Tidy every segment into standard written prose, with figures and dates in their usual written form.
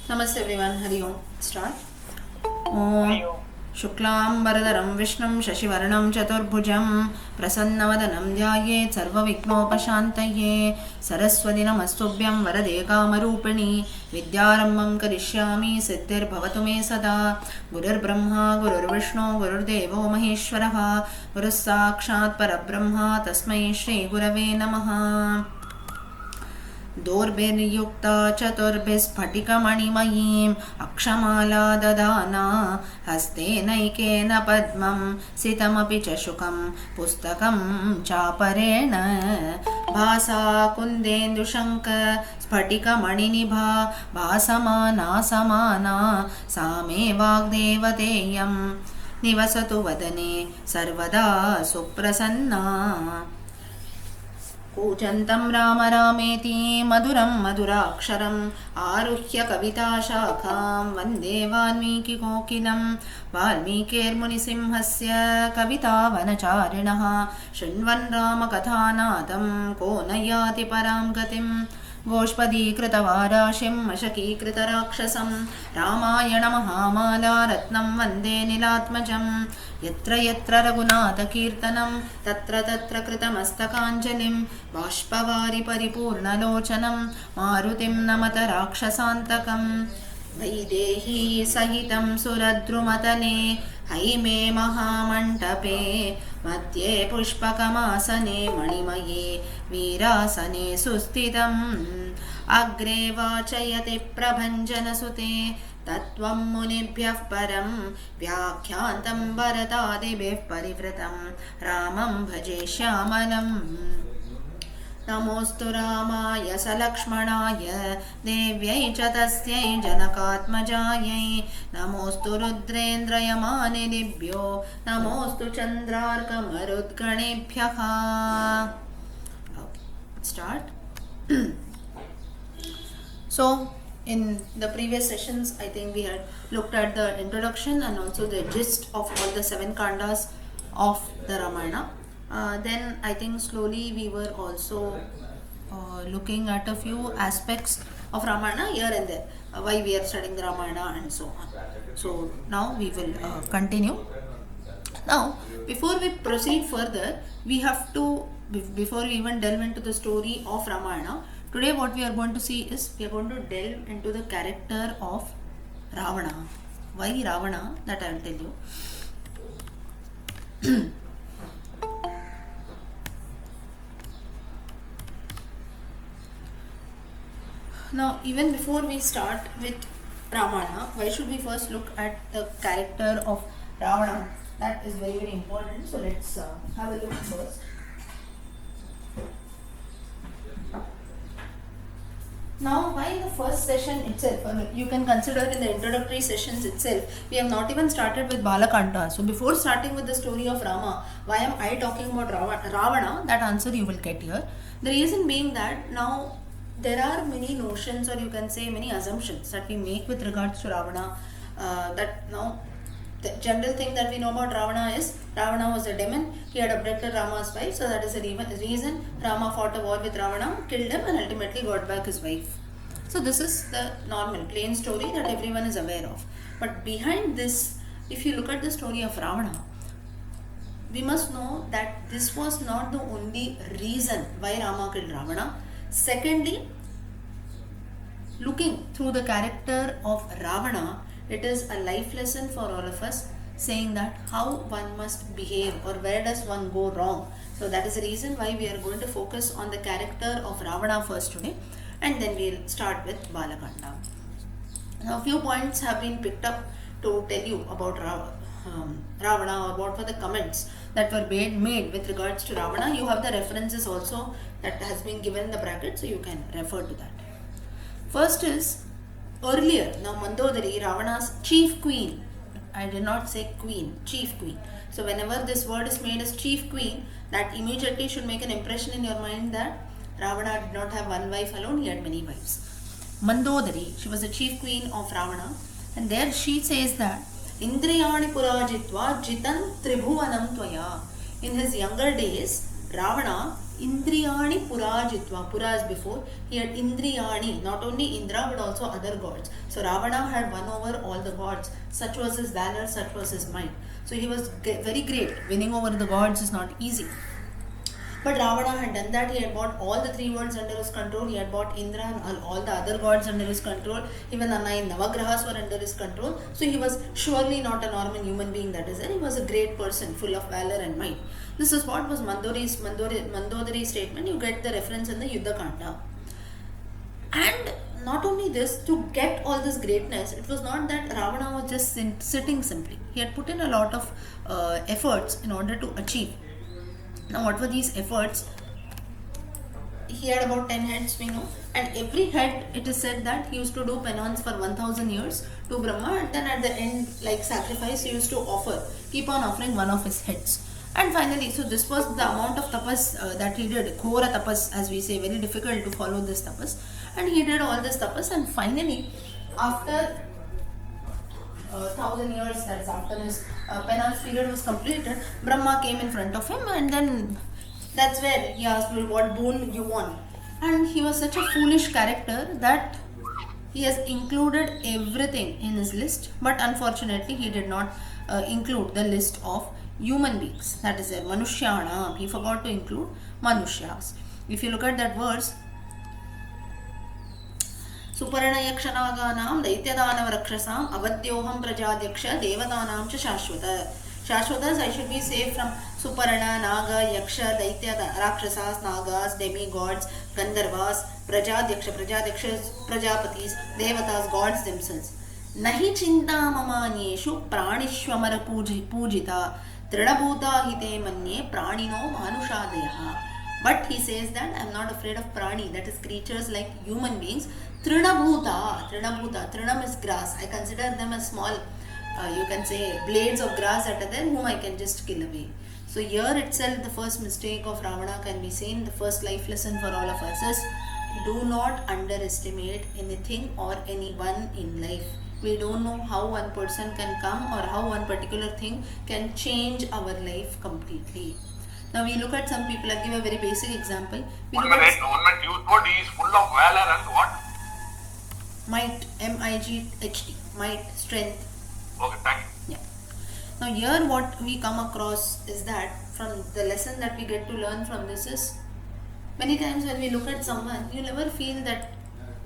Namaste everyone. Hari Om. Start. Om Shuklam Bharadaram Vishnum Shashivarnam Chaturbhujam Prasannavadhanam Dhyaye Sarvavighnopashantaye Saraswati Namastubhyam Varade Kamarupini Vidyarambam Karishyami Siddhir Bhavatu Me Sada Gurur Brahma Gurur Vishnu Gurur Devo Maheshwaraha Gurus Sakshat Parabrahma Tasmai Shri Gurave Namaha दोर्भिर्युक्ता चतुर्भिस्फटिकमणिमयीम् अक्षमाला ददाना हस्तेनैकेन पद्मं सितमपि च शुकं पुस्तकं चापरेण भासा कुन्देन्दुशङ्क स्फटिकमणिनिभा भासमाना समाना सा मे वाग्देवतेयं निवसतु वदने सर्वदा सुप्रसन्ना कूजन्तं राम रामेति मधुरं मधुराक्षरम् आरुह्य कविताशाखां वन्दे वाल्मीकिकोकिलं वाल्मीकिर्मुनिसिंहस्य कवितावनचारिणः शृण्वन् रामकथानादं को न याति परां गतिम् गोष्पदीकृतवाराशिं मशकीकृतराक्षसं रामायणमहामाला रत्नं वन्दे नीलात्मजं यत्र यत्र रघुनाथकीर्तनं तत्र तत्र कृतमस्तकाञ्जलिं बाष्पवारि परिपूर्णलोचनं मारुतिं नमत राक्षसान्तकं वैदेही सहितं सुरद्रुमतले हैमे महामण्टपे मध्ये पुष्पकमासने मणिमये वीरासने सुस्थितम् अग्रे वाचयति प्रभञ्जनसुते तत्त्वं मुनिभ्यः परं व्याख्यान्तं भरतादिभिः परिवृतं रामं भजे श्यामलम् नमोऽस्तु रामाय सलक्ष्मणाय देव्यै च तस्यै जनकात्मजायै नमोऽस्तु रुद्रेन्द्रयमानिनिभ्यो नमोऽस्तु चन्द्रार्कमरुद्गणेभ्यः. Start. So in the previous sessions I think we had looked at the introduction and also the gist of all the 7 kandas of the Ramayana. Then I think slowly we were also looking at a few aspects of Ramayana here and there, why we are studying the Ramayana and so on. So now we will continue. Now before we proceed further, we have to, before we even delve into the story of Ramayana, today what we are going to see is we are going to delve into the character of Ravana. Why Ravana? That I will tell you. Now, even before we start with Ramayana, why should we first look at the character of Ravana? That is very, very important. So, let's have a look first. Now, why in the first session itself, you can consider in the introductory sessions itself, we have not even started with Balakanta. So, before starting with the story of Rama, why am I talking about Ravana? That answer you will get here. The reason being that now, there are many notions, or you can say many assumptions that we make with regards to Ravana. That now the general thing that we know about Ravana is Ravana was a demon. He had abducted Rama's wife, so that is the reason Rama fought a war with Ravana, killed him, and ultimately got back his wife. So this is the normal plain story that everyone is aware of. But behind this, if you look at the story of Ravana, we must know that this was not the only reason why Rama killed Ravana. Secondly, looking through the character of Ravana, it is a life lesson for all of us, saying that how one must behave or where does one go wrong. So that is the reason why we are going to focus on the character of Ravana first today, and then we'll start with Balakanda. Now a few points have been picked up to tell you about Ravana, or what were the comments that were made with regards to Ravana. You have the references also that has been given in the bracket, so you can refer to that. First is earlier, now Mandodari, Ravana's chief queen, I did not say queen, chief queen. So whenever this word is made as chief queen, that immediately should make an impression in your mind that Ravana did not have one wife alone, he had many wives. Mandodari, she was the chief queen of Ravana, and there she says that Indriyani Purajitva Jitan Tribhuvanam Tvaya. In his younger days, Ravana Indriyani Purajitva. Pura is before. He had Indriyani, not only Indra but also other gods. So Ravana had won over all the gods. Such was his valor, such was his might. So he was very great. Winning over the gods is not easy. But Ravana had done that. He had brought all the three worlds under his control. He had brought Indra and all the other gods under his control. Even the 9 Navagrahas were under his control. So he was surely not a normal human being that is there. He was a great person, full of valor and might. This is what was Mandodari's statement. You get the reference in the Yuddha Kanda. And not only this, to get all this greatness, it was not that Ravana was just sitting simply. He had put in a lot of efforts in order to achieve. Now, what were these efforts? He had about 10 heads, we know, and every head, it is said that he used to do penance for 1000 years to Brahma, and then at the end, like sacrifice, he used to keep on offering one of his heads. And finally, so this was the amount of tapas that he did, Ghora tapas, as we say, very difficult to follow this tapas. And he did all this tapas, and finally, after 1000 years, that is after his penance period was completed, Brahma came in front of him, and then that's where he asked, what boon you want? And he was such a foolish character that he has included everything in his list, but unfortunately he did not include the list of human beings, that is there, Manushyanam. He forgot to include Manushyas. If you look at that verse, Suparanayakshanagaanam Daityadanav Avadyoham Prajadyaksha Devadanam Cha Shashwata. Shashwatas, I should be safe from Suparana, Naga, Yaksha, Daitya, Rakshasas, Nagas, demigods, Gandharvas, Prajadyaksha, Prajapatis, Devatas, gods themselves. Nahi chinta mamanyeshu pranishwamara pujita trinabhuta hite manye pranino manushadayaha. But he says that I am not afraid of prani, that is creatures like human beings. Trinabhuta, Trinam is grass. I consider them as small, you can say, blades of grass that are there whom I can just kill away. So here itself the first mistake of Ravana can be seen. The first life lesson for all of us is, do not underestimate anything or anyone in life. We don't know how one person can come or how one particular thing can change our life completely. Now we look at some people. I'll give a very basic example. One minute. You told he is full of valor and what? Might, M-I-G-H-T, might, strength. Okay, thank you. Yeah. Now here what we come across is that from the lesson that we get to learn from this is, many times when we look at someone, you never feel that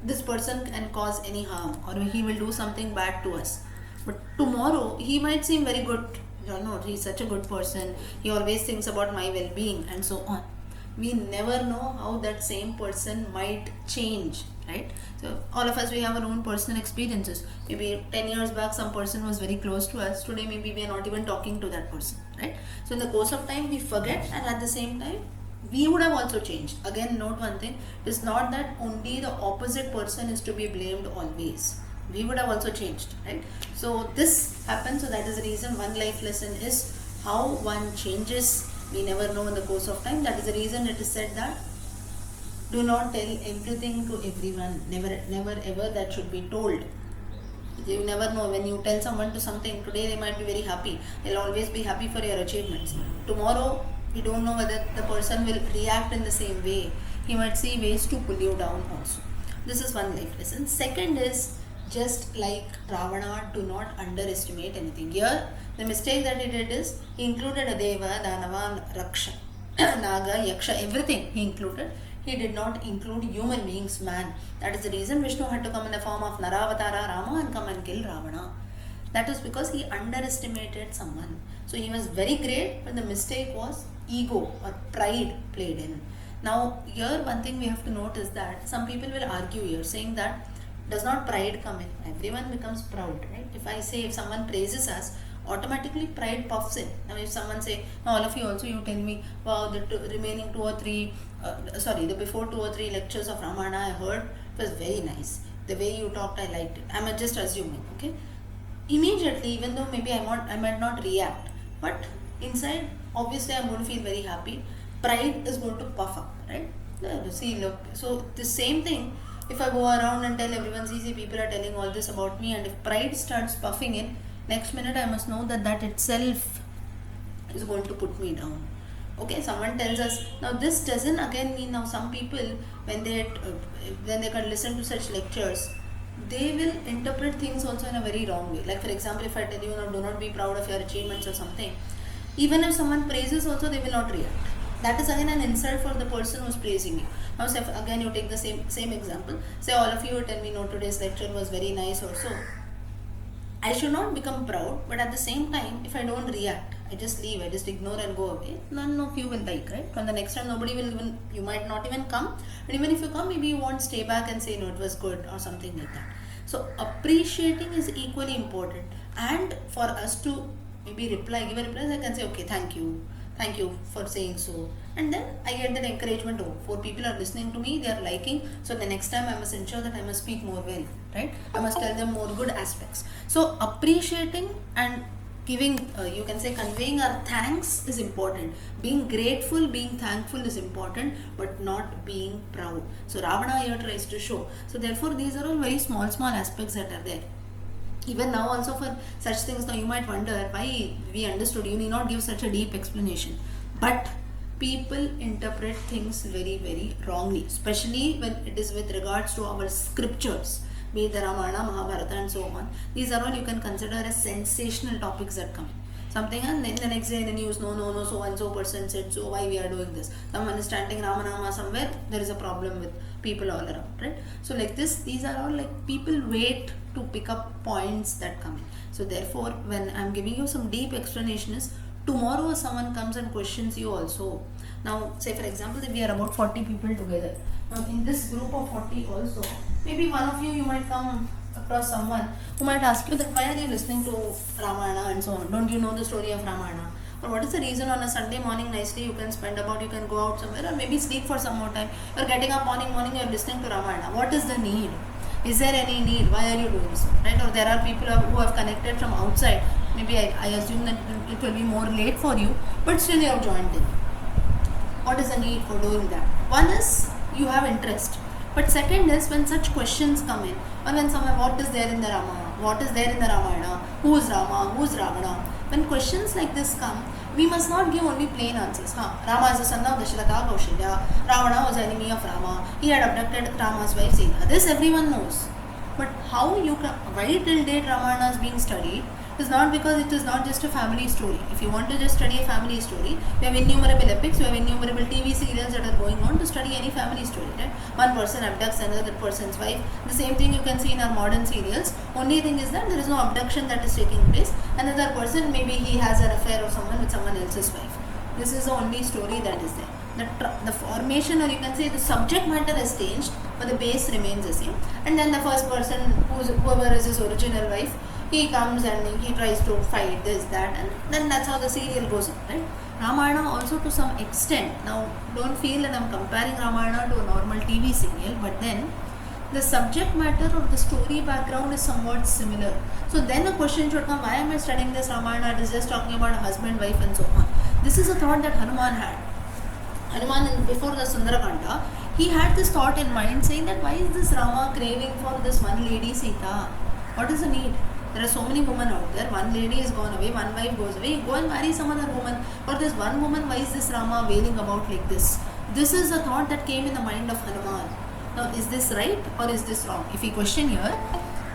this person can cause any harm or he will do something bad to us. But tomorrow he might seem very good. You know, he's such a good person. He always thinks about my well-being and so on. We never know how that same person might change, right? So all of us, we have our own personal experiences. Maybe 10 years back some person was very close to us. Today maybe we are not even talking to that person, right? So in the course of time we forget, and at the same time we would have also changed. Again, note one thing, it's not that only the opposite person is to be blamed always. We would have also changed, right? So this happens. So that is the reason one life lesson is how one changes. We never know in the course of time. That is the reason it is said that do not tell everything to everyone. Never ever that should be told. You never know, when you tell someone to something, today they might be very happy. They'll always be happy for your achievements. Tomorrow, we don't know whether the person will react in the same way. He might see ways to pull you down also. This is one life lesson. Second is, just like Ravana, do not underestimate anything. Here, the mistake that he did is, he included a Deva, Danava, Raksha, Naga, Yaksha, everything he included. He did not include human beings, man. That is the reason Vishnu had to come in the form of Naravatara Rama and come and kill Ravana. That is because he underestimated someone. So he was very great, but the mistake was ego or pride played in. Now, here one thing we have to note is that some people will argue here, saying that does not pride come in? Everyone becomes proud, right? If someone praises us, automatically pride puffs in. Now if someone say, now all of you also, you tell me, wow, the remaining the before 2 or 3 lectures of Ramayana I heard, it was very nice. The way you talked, I liked it. I'm just assuming, okay? Immediately, even though maybe I might not react, but inside, obviously I'm going to feel very happy. Pride is going to puff up, right? See, look. So the same thing, if I go around and tell everyone, see, people are telling all this about me, and if pride starts puffing in, next minute I must know that itself is going to put me down. Okay, someone tells us. Now this doesn't again mean, now some people when they can listen to such lectures, they will interpret things also in a very wrong way. Like for example, if I tell you, do not be proud of your achievements or something, even if someone praises also, they will not react. That is again an insult for the person who is praising you. Now say again you take the same example. Say all of you tell me, no, today's lecture was very nice or so. I should not become proud, but at the same time, if I don't react, I just leave, I just ignore and go away, none of you will like, right? From the next time, nobody will even, you might not even come. And even if you come, maybe you won't stay back and say, no, it was good or something like that. So, appreciating is equally important. And for us to maybe give a reply, I can say, okay, thank you for saying so. And then I get that encouragement. Oh, 4 people are listening to me, they are liking, so the next time I must ensure that I must speak more well, right? I must tell them more good aspects. So appreciating and giving, you can say conveying our thanks is important. Being grateful, being thankful is important, but not being proud. So Ravana here tries to show. So therefore these are all very small aspects that are there. Even now also for such things, now you might wonder why we understood, you need not give such a deep explanation. But people interpret things very wrongly, especially when it is with regards to our scriptures, be it the Ramayana, Mahabharata and so on. These are all you can consider as sensational topics that come in. Something, and then the next day in the news, no, so and so person said so, why we are doing this. Someone is chanting Ramanama somewhere, there is a problem with people all around, right? So like this, these are all like people wait to pick up points that come in. So therefore, when I am giving you some deep explanation is, tomorrow someone comes and questions you also. Now say for example that we are about 40 people together. Now in this group of 40 also, maybe one of you might come across someone who might ask you that why are you listening to Ramayana and so on, don't you know the story of Ramayana, or what is the reason on a Sunday morning nicely you can spend about, you can go out somewhere or maybe sleep for some more time, you're getting up morning you're listening to Ramayana. What is the need? Is there any need? Why are you doing so, right? Or there are people who have connected from outside, maybe I assume that it will be more late for you, but still you have joined in. What is the need for doing that? One is you have interest, but second is when such questions come in, or when someone, what is there in the Rama, what is there in the Ramayana, who is Rama, who is Ravana, when questions like this come, we must not give only plain answers. Rama is the son of Dasharatha Kaushalya, Ravana was the enemy of Rama, he had abducted Rama's wife Sita. This everyone knows. But how you can, why till date Ramayana is being studied is not because it is not just a family story. If you want to just study a family story, you have innumerable epics, you have innumerable TV serials that are going on to study any family story, right? One person abducts another person's wife. The same thing you can see in our modern serials. Only thing is that there is no abduction that is taking place. Another person, maybe he has an affair or someone with someone else's wife. This is the only story that is there. The formation, or you can say the subject matter has changed, but the base remains the same. And then the first person, whoever is his original wife, he comes and he tries to fight this, that, and then that's how the serial goes on, right? Ramayana also to some extent, now don't feel that I'm comparing Ramayana to a normal TV serial, but then the subject matter or the story background is somewhat similar. So then the question should come, why am I studying this Ramayana? It is just talking about a husband, wife and so on. This is a thought that Hanuman had. Hanuman, before the Sundarakanda, he had this thought in mind saying that why is this Rama craving for this one lady Sita? What is the need? There are so many women out there. One lady is gone away, one wife goes away. Go and marry some other woman. For this one woman, why is this Rama wailing about like this? This is a thought that came in the mind of Hanuman. Now, is this right or is this wrong? If we question here,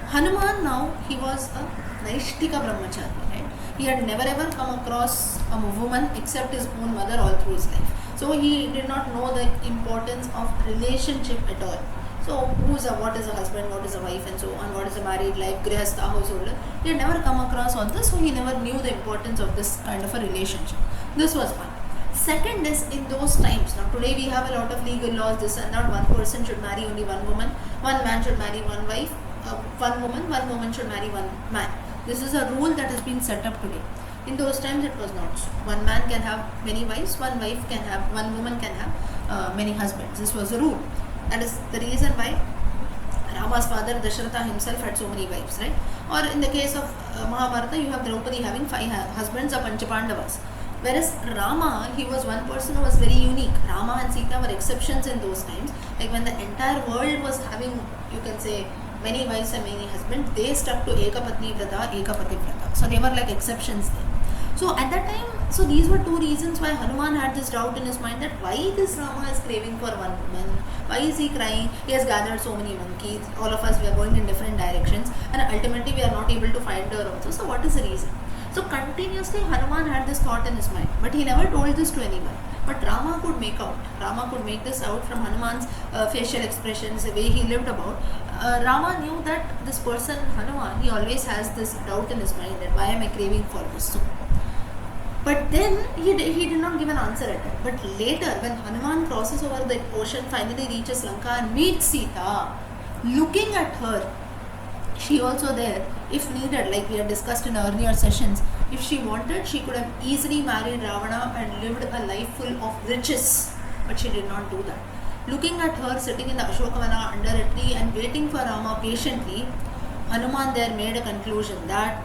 Hanuman now, he was a Naishtika Brahmachari, right? He had never ever come across a woman except his own mother all through his life. So he did not know the importance of relationship at all. So what is a husband, what is a wife and so on, what is a married life, grihastha, householder. He had never come across all this, so he never knew the importance of this kind of a relationship. This was one. Second is, in those times, now today we have a lot of legal laws, this and that, one person should marry only one woman, one man should marry one wife, one woman should marry one man. This is a rule that has been set up today. In those times it was not so. One man can have many wives, one woman can have many husbands. This was the rule. That is the reason why Rama's father Dasharatha himself had so many wives, right? Or in the case of Mahabharata, you have Draupadi having 5 husbands of Panchapandavas. Whereas Rama, he was one person who was very unique. Rama and Sita were exceptions in those times. Like when the entire world was having, you can say, many wives and many husbands, they stuck to Ekapatni Vrata, Ekapati Vrata. So they were like exceptions there. So at that time, So these were two reasons why Hanuman had this doubt in his mind that why this Rama is craving for one woman, why is he crying, he has gathered so many monkeys, all of us we are going in different directions and ultimately we are not able to find her also, so what is the reason? So continuously Hanuman had this thought in his mind, but he never told this to anyone. But Rama could make this out from Hanuman's facial expressions, the way he lived about. Rama knew that this person, Hanuman, he always has this doubt in his mind that why am I craving for this? So, but then he did not give an answer at it. But later, when Hanuman crosses over the ocean, finally reaches Lanka and meets Sita, looking at her, she also there, if needed, like we had discussed in earlier sessions, if she wanted, she could have easily married Ravana and lived a life full of riches. But she did not do that. Looking at her sitting in the Ashokavana under a tree and waiting for Rama patiently, Hanuman there made a conclusion that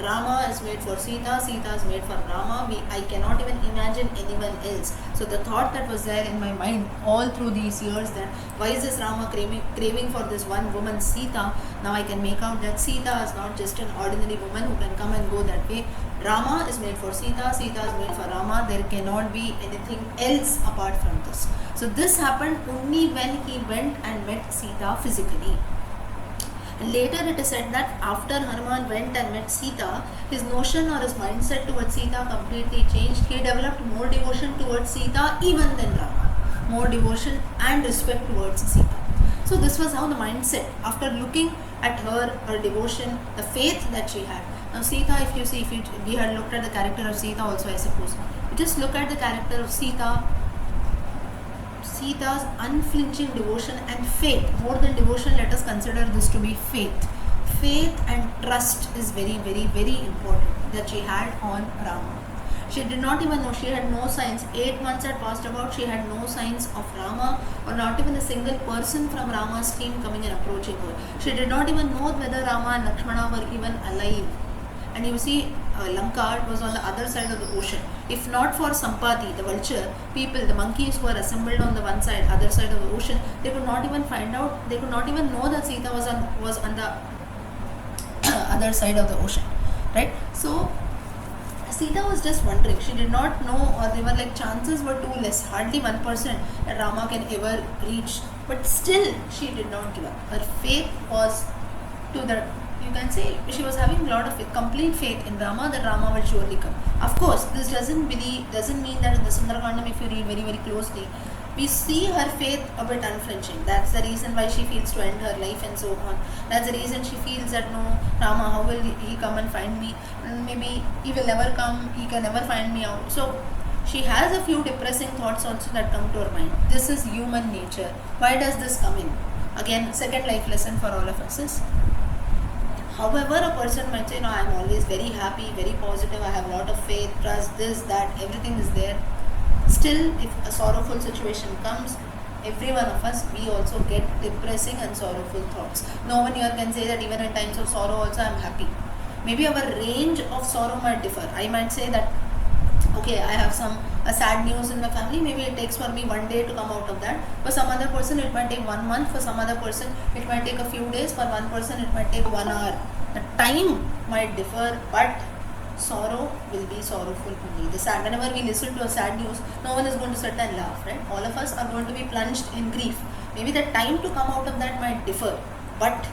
Rama is made for Sita, Sita is made for Rama. I cannot even imagine anyone else. So the thought that was there in my mind all through these years that why is this Rama craving for this one woman Sita? Now I can make out that Sita is not just an ordinary woman who can come and go that way. Rama is made for Sita, Sita is made for Rama. There cannot be anything else apart from this. So this happened only when he went and met Sita physically. Later it is said that after Hanuman went and met Sita, his notion or his mindset towards Sita completely changed. He developed more devotion towards Sita even than Rama. More devotion and respect towards Sita. So this was how the mindset, after looking at her devotion, the faith that she had. Now Sita, if you see, we had looked at the character of Sita also, I suppose. You just look at the character of Sita. Sita's unflinching devotion and faith. More than devotion, let us consider this to be faith. Faith and trust is very, very, very important that she had on Rama. She did not even know, she had no signs. 8 months had passed about, she had no signs of Rama or not even a single person from Rama's team coming and approaching her. She did not even know whether Rama and Lakshmana were even alive. And you see, Lanka, it was on the other side of the ocean. If not for Sampati, the vulture, people, the monkeys who were assembled on the one side, other side of the ocean, they could not even find out, they could not even know that Sita was on the other side of the ocean, right? So Sita was just wondering. She did not know, or they were like, chances were too less, hardly 1% that Rama can ever reach. But still, she did not give up. Her faith was to the, you can say, she was having a lot of faith, complete faith in Rama, that Rama will surely come. Of course, this doesn't mean that in the Sundarakandam, if you read very, very closely, we see her faith a bit unflinching. That's the reason why she feels to end her life and so on. That's the reason she feels that no, Rama, how will he come and find me? Maybe he will never come, he can never find me out. So she has a few depressing thoughts also that come to her mind. This is human nature. Why does this come in? Again, second life lesson for all of us is, however, a person might say, no, I am always very happy, very positive, I have a lot of faith, trust, this, that, everything is there. Still, if a sorrowful situation comes, every one of us, we also get depressing and sorrowful thoughts. No one here can say that even in times of sorrow also I am happy. Maybe our range of sorrow might differ. I might say that, okay, I have a sad news in the family, maybe it takes for me 1 day to come out of that. For some other person it might take 1 month, for some other person it might take a few days, for one person it might take 1 hour. The time might differ, but sorrow will be sorrowful only. The sad, whenever we listen to a sad news, no one is going to sit and laugh, right? All of us are going to be plunged in grief. Maybe the time to come out of that might differ, but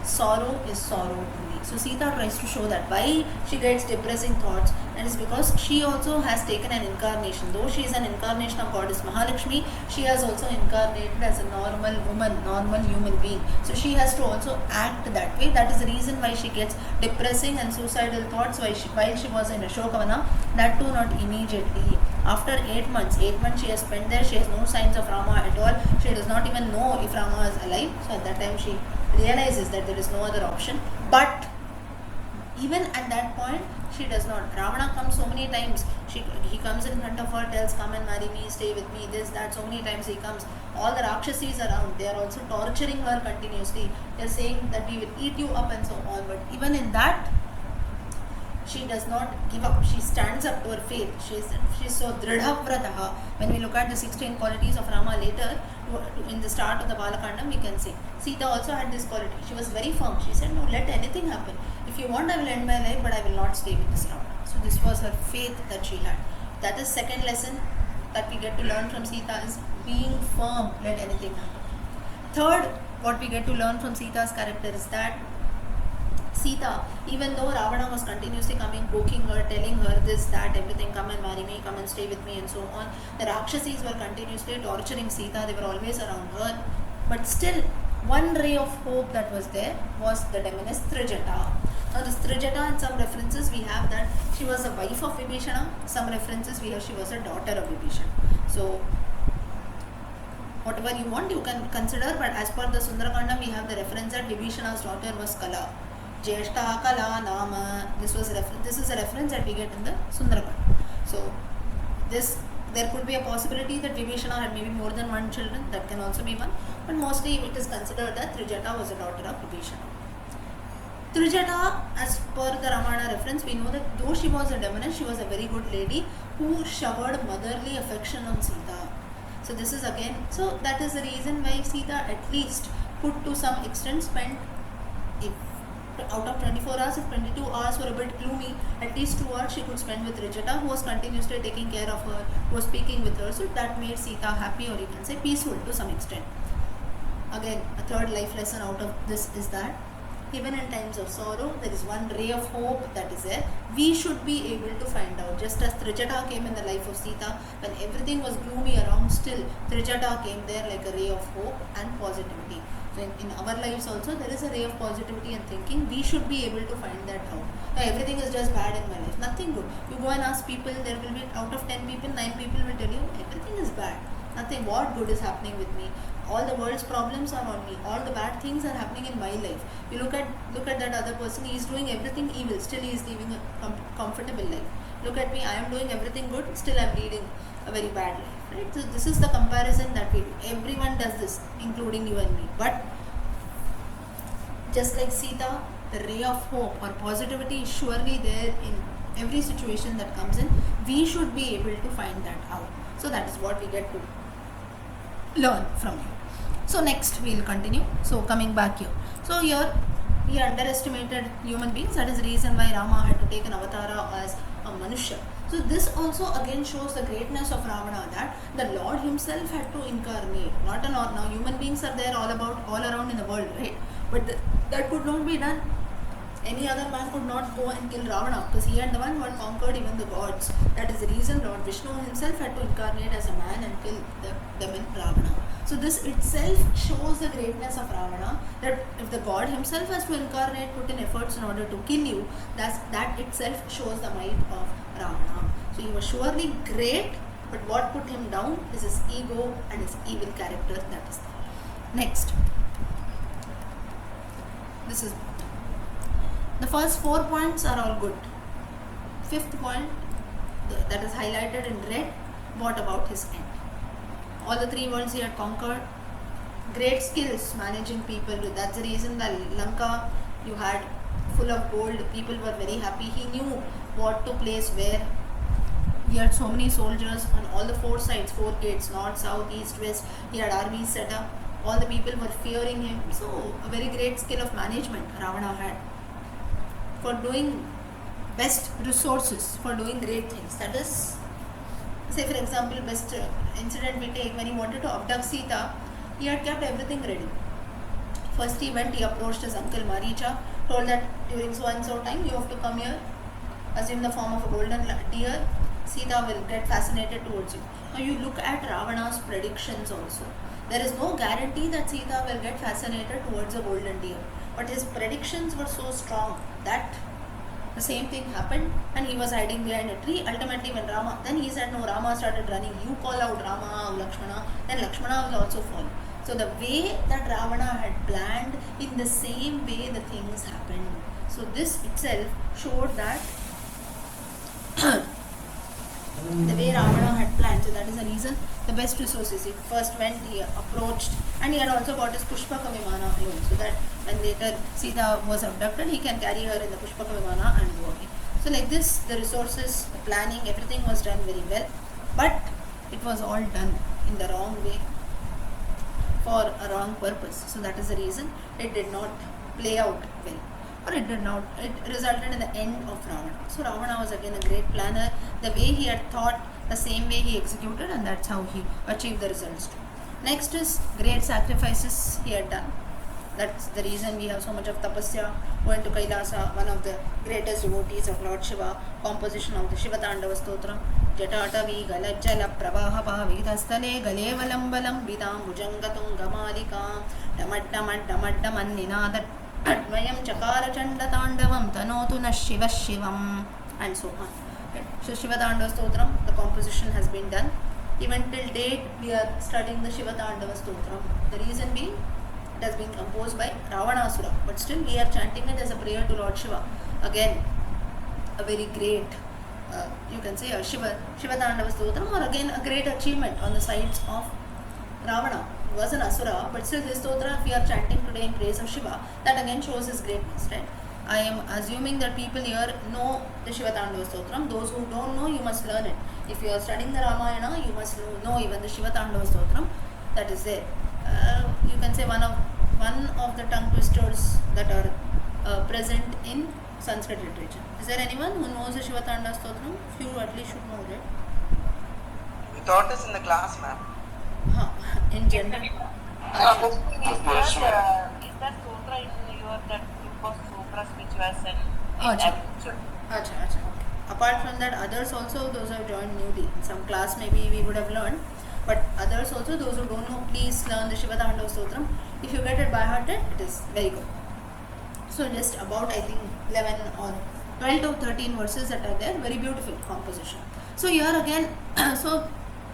sorrow is sorrow only. So Sita tries to show that why she gets depressing thoughts, and it's because she also has taken an incarnation. Though she is an incarnation of goddess Mahalakshmi, she has also incarnated as a normal woman, normal human being. So she has to also act that way. That is the reason why she gets depressing and suicidal thoughts while she was in Ashokavana. That too not immediately. After 8 months she has spent there, she has no signs of Rama at all. She does not even know if Rama is alive. So at that time she realizes that there is no other option. But even at that point, she does not. Ravana comes so many times. He comes in front of her, tells, come and marry me, stay with me, this, that. So many times he comes. All the Rakshasis around, they are also torturing her continuously. They are saying that we will eat you up and so on. But even in that, she does not give up. She stands up to her faith. She's so dridhavrataha. When we look at the 16 qualities of Rama later, in the start of the Balakandam, we can say Sita also had this quality. She was very firm. She said, no, let anything happen. If you want, I will end my life, but I will not stay with this Ravana. So this was her faith that she had. That is second lesson that we get to learn from Sita, is being firm, let anything happen. Third, what we get to learn from Sita's character is that Sita, even though Ravana was continuously coming, poking her, telling her this, that, everything, come and marry me, come and stay with me, and so on, the Rakshasis were continuously torturing Sita, they were always around her. But still, one ray of hope that was there was the demoness Trijata. Now, this Trijata, in some references, we have that she was a wife of Vibhishana, some references we have she was a daughter of Vibhishana. So, whatever you want, you can consider, but as per the Sundarakanda, we have the reference that Vibhishana's daughter was Kala. Jeshta Kala Nama. This is a reference that we get in the Sundarakanda. So, there could be a possibility that Vibhishana had maybe more than one children, that can also be one, but mostly it is considered that Trijata was a daughter of Vibhishana. Trijata, as per the Ramayana reference, we know that though she was a demoness, she was a very good lady who showered motherly affection on Sita. So this is again, so that is the reason why Sita at least could to some extent spend, if out of 24 hours, if 22 hours were a bit gloomy, at least 2 hours she could spend with Trijata, who was continuously taking care of her, who was speaking with her. So that made Sita happy, or you can say peaceful to some extent. Again, a third life lesson out of this is that even in times of sorrow, there is one ray of hope that is there. We should be able to find out. Just as Trijata came in the life of Sita, when everything was gloomy around, still Trijata came there like a ray of hope and positivity. So in our lives also, there is a ray of positivity and thinking. We should be able to find that out. Now, everything is just bad in my life. Nothing good. You go and ask people, there will be out of 10 people, 9 people will tell you everything is bad. Nothing. What good is happening with me? All the world's problems are on me. All the bad things are happening in my life. You look at that other person. He is doing everything evil. Still, he is living a comfortable life. Look at me. I am doing everything good. Still, I am leading a very bad life. Right? So this is the comparison that we do. Everyone does this, including you and me. But just like Sita, the ray of hope or positivity is surely there in every situation that comes in. We should be able to find that out. So that is what we get to learn from you. So next we will continue. So coming back here. So here he underestimated human beings. That is the reason why Rama had to take an avatara as a Manusha. So this also again shows the greatness of Ravana, that the Lord himself had to incarnate. Not now human beings are there all around in the world, right? But that could not be done. Any other man could not go and kill Ravana, because he had the one who had conquered even the gods. That is the reason Lord Vishnu himself had to incarnate as a man and kill them in Ravana. So this itself shows the greatness of Ravana, that if the God himself has to incarnate, put in efforts in order to kill you, that itself shows the might of Ravana. So he was surely great, but what put him down is his ego and his evil character that is there. Next. This is the first 4 points are all good. Fifth point that is highlighted in red, what about his end? All the 3 worlds he had conquered. Great skills managing people. That's the reason that Lanka you had full of gold. People were very happy. He knew what to place where. He had so many soldiers on all the 4 sides, 4 gates, north, south, east, west. He had armies set up. All the people were fearing him. So a very great skill of management Ravana had for doing best resources, for doing great things. That is, say for example, best incident we take when he wanted to abduct Sita, he had kept everything ready. First he went, he approached his uncle Maricha, told that during so and so time you have to come here, assume the form of a golden deer, Sita will get fascinated towards you. Now you look at Ravana's predictions also. There is no guarantee that Sita will get fascinated towards a golden deer. But his predictions were so strong that the same thing happened and he was hiding behind a tree. Ultimately when then he said no, Rama started running. You call out Rama, Lakshmana, then Lakshmana will also fall. So the way that Ravana had planned, in the same way the things happened. So this itself showed that the way Ravana had planned. So that is the reason the best resources. He first went, he approached, and he had also got his Pushpaka Vimana alone, so that when later Sita was abducted, he can carry her in the Pushpaka Vimana and go away. So like this, the resources, the planning, everything was done very well, but it was all done in the wrong way for a wrong purpose. So that is the reason it did not play out well. or it did not. It resulted in the end of Ravana. So Ravana was again a great planner. The way he had thought, the same way he executed, and that's how he achieved the results. Next is great sacrifices he had done. That's the reason we have so much of tapasya. Going to Kailasa, one of the greatest devotees of Lord Shiva, composition of the Shiva Tandava Stotram. Jatatavi galajjala pravaha pavidastale galevalambalam vidam bhujangatungamalika tamaddamaddamaddaman ninada advayam chakara chanda tandavam tanotu na shiva shivam, and so on. Okay. So Shiva Tandava Stotram, the composition has been done. Even till date we are studying the Shiva Tandava Stotram. The reason being, it has been composed by Ravanasura, but still we are chanting it as a prayer to Lord Shiva. Again, a very great, you can say a Shiva Tandava Stotram, or again a great achievement on the sides of Ravana. He was an Asura, but still this Stotra, if we are chanting today in praise of Shiva, that again shows his greatness, right? I am assuming that people here know the Shiva Tandava Stotram. Those who don't know, you must learn it. If you are studying the Ramayana, you must know even the Shiva Tandava Stotram that is there. You can say one of the tongue twisters that are present in Sanskrit literature. Is there anyone who knows the Shiva Tandava Stotram? Few at least should know, right? You taught us in the class, ma'am. In general. Is that sutra in your that group of sutras which was sent in Acha. Okay. Apart from that, others also, those have joined newly. In some class maybe we would have learned, but others also, those who don't know, please learn the Shiva Tandava Stotram. If you get it by hearted, it is very good. So just about, I think, 11 or 12 to 13 verses that are there, very beautiful composition. So here again, so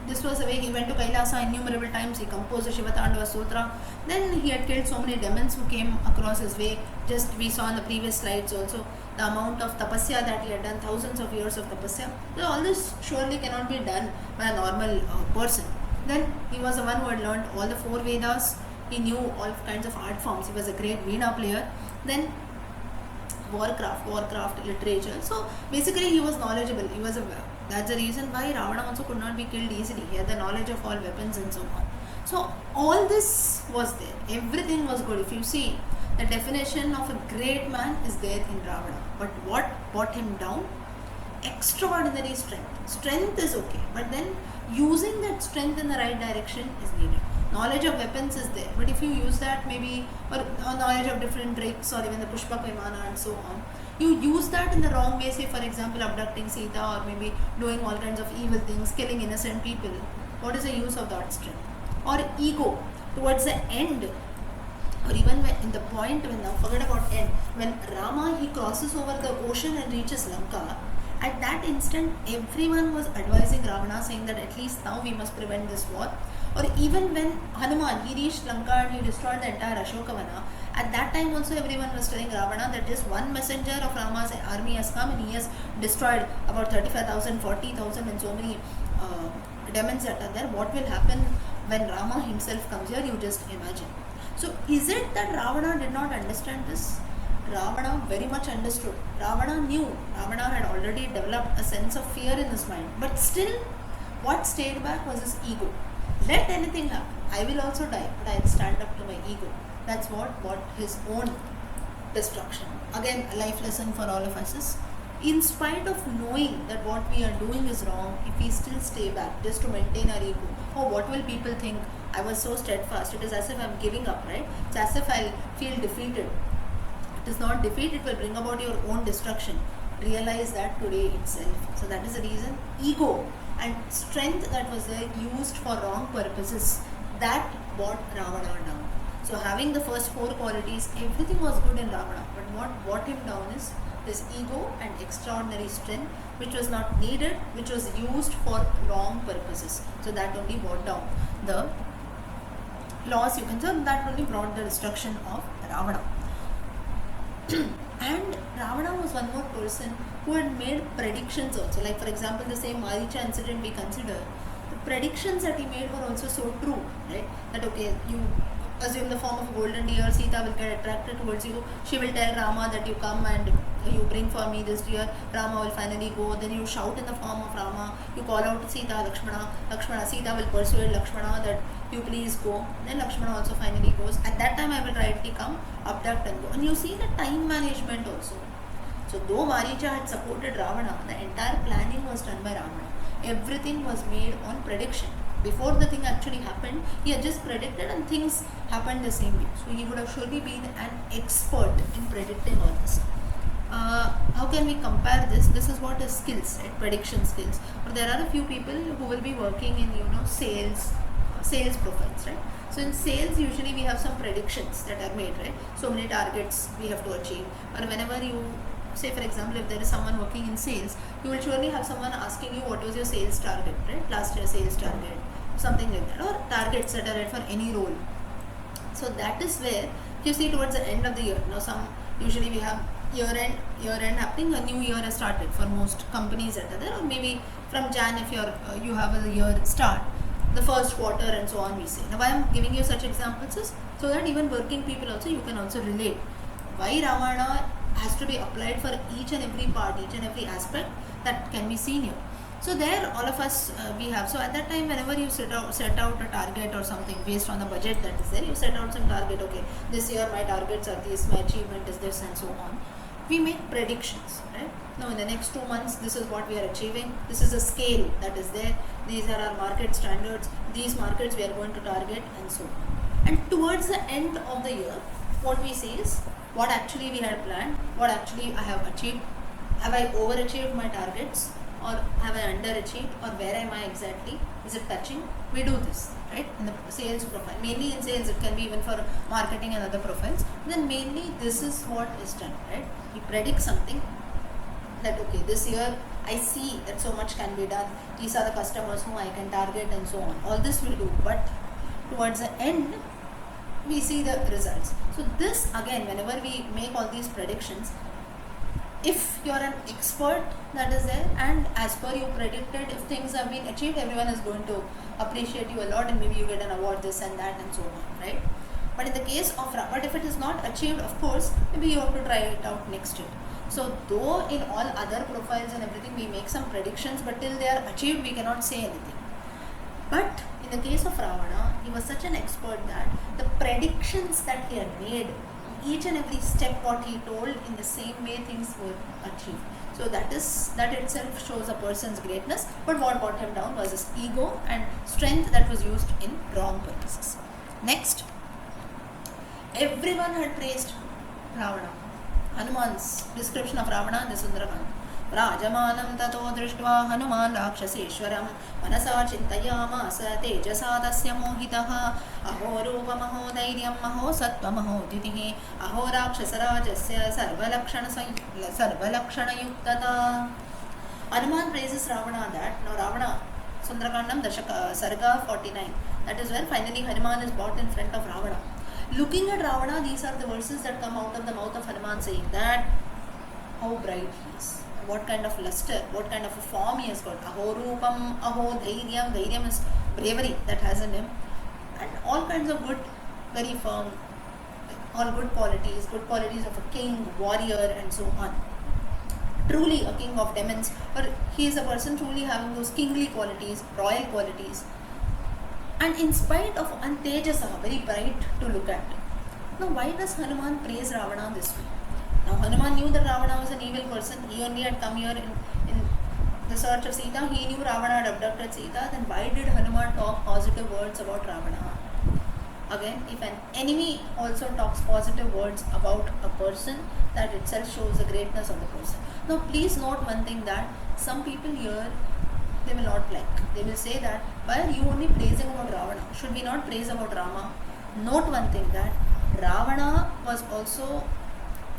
this was the way he went to Kailasa innumerable times. He composed the Shiva Tandava Sutra. Then he had killed so many demons who came across his way. Just we saw in the previous slides also the amount of tapasya that he had done, thousands of years of tapasya. So all this surely cannot be done by a normal person. Then he was the one who had learned all the 4 Vedas. He knew all kinds of art forms. He was a great Veena player. Then warcraft literature. So basically he was knowledgeable. That's the reason why Ravana also could not be killed easily. He had the knowledge of all weapons and so on. So all this was there. Everything was good. If you see, the definition of a great man is there in Ravana. But what brought him down? Extraordinary strength. Strength is okay, but then using that strength in the right direction is needed. Knowledge of weapons is there, but if you use that maybe, or knowledge of different tricks or even the Pushpa Vimana and so on, you use that in the wrong way, say for example abducting Sita or maybe doing all kinds of evil things, killing innocent people. What is the use of that strength? Or ego towards the end, or even when in the point when, now forget about end, when Rama he crosses over the ocean and reaches Lanka, at that instant everyone was advising Ravana saying that at least now we must prevent this war. Or even when Hanuman he reached Lanka and he destroyed the entire Ashokavana, at that time also everyone was telling Ravana that just one messenger of Rama's army has come and he has destroyed about 35,000, 40,000 and so many demons that are there. What will happen when Rama himself comes here? You just imagine. So is it that Ravana did not understand this? Ravana very much understood. Ravana knew. Ravana had already developed a sense of fear in his mind. But still, what stayed back was his ego. Let anything happen. I will also die, but I'll stand up to my ego. That's what brought his own destruction. Again, a life lesson for all of us is, in spite of knowing that what we are doing is wrong, if we still stay back just to maintain our ego, oh, what will people think? I was so steadfast. It is as if I'm giving up, right? It's as if I'll feel defeated. It is not defeat, it will bring about your own destruction. Realize that today itself. So that is the reason ego and strength that was there used for wrong purposes, that brought Ravana down. So having the first 4 qualities, everything was good in Ravana, but what brought him down is his ego and extraordinary strength, which was not needed, which was used for wrong purposes. So that only brought down the loss, you can say, that only brought the destruction of Ravana. And Ravana was one more person who had made predictions also. Like for example, the same Maricha incident we consider, the predictions that he made were also so true, right? That okay, you assume the form of a golden deer, Sita will get attracted towards you. She will tell Rama that you come and you bring for me this deer. Rama will finally go. Then you shout in the form of Rama. You call out Sita, Lakshmana. Sita will persuade Lakshmana that you please go. Then Lakshmana also finally goes. At that time I will rightly come, abduct and go. And you see the time management also. So though Maricha had supported Ravana, the entire planning was done by Ravana. Everything was made on prediction. Before the thing actually happened, he had just predicted and things happened the same way. So he would have surely been an expert in predicting all this. How can we compare this? This is what is skills, right? Prediction skills. But there are a few people who will be working in sales profiles, right? So in sales, usually we have some predictions that are made, right? So many targets we have to achieve. Or whenever you say, for example, if there is someone working in sales, you will surely have someone asking you what was your sales target, right? Last year sales target, something like that, or targets that are right for any role. So that is where you see towards the end of the year. Now usually we have year end happening, a new year has started for most companies that are there, or maybe from Jan if you have a year start, the first quarter and so on we say. Now why I am giving you such examples is so that even working people also, you can also relate. Why Ravana has to be applied for each and every part, each and every aspect that can be seen here. So there all of us we have. So at that time whenever you set out a target or something based on the budget that is there, you set out some target, okay, this year my targets are this, my achievement is this and so on. We make predictions, right? Now in the next 2 months this is what we are achieving, this is a scale that is there, these are our market standards, these markets we are going to target and so on. And towards the end of the year, what we say is what actually we had planned, what actually I have achieved, have I overachieved my targets or have I underachieved, or where am I exactly, is it touching? We do this, right, in the sales profile. Mainly in sales, it can be even for marketing and other profiles. Then mainly this is what is done, right? We predict something that okay, this year I see that so much can be done, these are the customers whom I can target and so on. All this we do, but towards the end we see the results. So this again, whenever we make all these predictions, if you're an expert that is there and as per you predicted, if things have been achieved, everyone is going to appreciate you a lot and maybe you get an award, this and that and so on, right? But in the case of but if it is not achieved, of course, maybe you have to try it out next year. So though in all other profiles and everything we make some predictions, but till they are achieved we cannot say anything. But in the case of Ravana, he was such an expert that the predictions that he had made, each and every step what he told, in the same way things were achieved. So that itself shows a person's greatness. But what brought him down was his ego and strength that was used in wrong purposes. Next, everyone had praised Ravana. Hanuman's description of Ravana in the Sundarakanda. Rajamanam tato drishtva Hanuman rakshaseshwaram manasa chintayamasa tejasa tasya mohitaha aho rupa maho dhairyam maho sattva maho ditihi aho rakshasarajasya sarvalakshana yuktata. Hanuman praises Ravana that, now Ravana, Sundarakandam Sarga 49, that is where finally Hanuman is brought in front of Ravana. Looking at Ravana, these are the verses that come out of the mouth of Hanuman saying that how bright he is, what kind of luster, what kind of a form he has got. Aho rupam, aho dhairyam. Dhairyam is bravery that has in him, and all kinds of good, very firm, all good qualities of a king, warrior and so on. Truly a king of demons, or he is a person truly having those kingly qualities, royal qualities. And in spite of Antejasa, very bright to look at. Now why does Hanuman praise Ravana this way? Now Hanuman knew that Ravana was an evil person. He only had come here in the search of Sita. He knew Ravana had abducted Sita. Then why did Hanuman talk positive words about Ravana? Again, if an enemy also talks positive words about a person, that itself shows the greatness of the person. Now please note one thing, that some people here, they will not like. They will say that, why are you only praising about Ravana? Should we not praise about Rama? Note one thing, that Ravana was also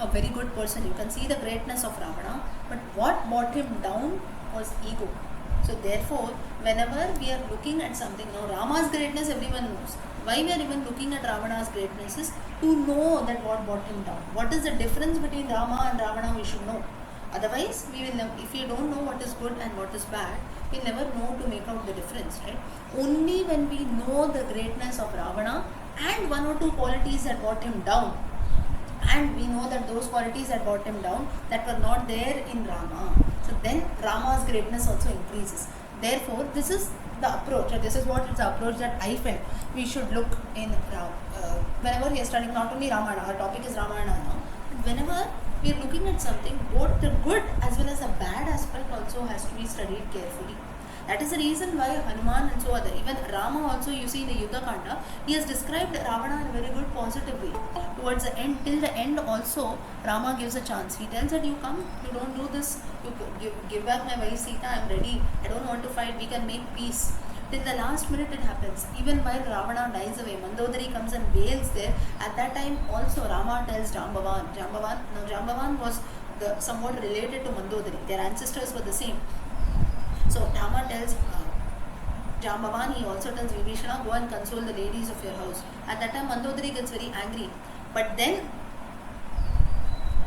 a very good person. You can see the greatness of Ravana, but what brought him down was ego. So therefore, whenever we are looking at something, now Rama's greatness everyone knows. Why we are even looking at Ravana's greatness is to know that what brought him down. What is the difference between Rama and Ravana, we should know. Otherwise, we will never, if we don't know what is good and what is bad, we'll never know to make out the difference, right? Only when we know the greatness of Ravana and one or two qualities that brought him down, and we know that those qualities that brought him down that were not there in Rama, so then Rama's greatness also increases. Therefore, this is the approach, this is what is the approach that I felt we should look in whenever we are studying not only Ramayana, our topic is Ramayana now, whenever we are looking at something, both the good as well as the bad aspect also has to be studied carefully. That is the reason why Hanuman and so other, even Rama also, you see in the Yuddha Kanda, he has described Ravana in a very good positive way. Towards the end, till the end also, Rama gives a chance. He tells that you come, you don't do this, you give back my wife Sita, I am ready, I don't want to fight, we can make peace. Till the last minute it happens. Even while Ravana dies away, Mandodari comes and wails there. At that time also Rama tells Jambavan. Now Jambavan was somewhat related to Mandodari. Their ancestors were the same. So Rama tells Jambavan, he also tells Vibhishana, go and console the ladies of your house. At that time Mandodari gets very angry. But then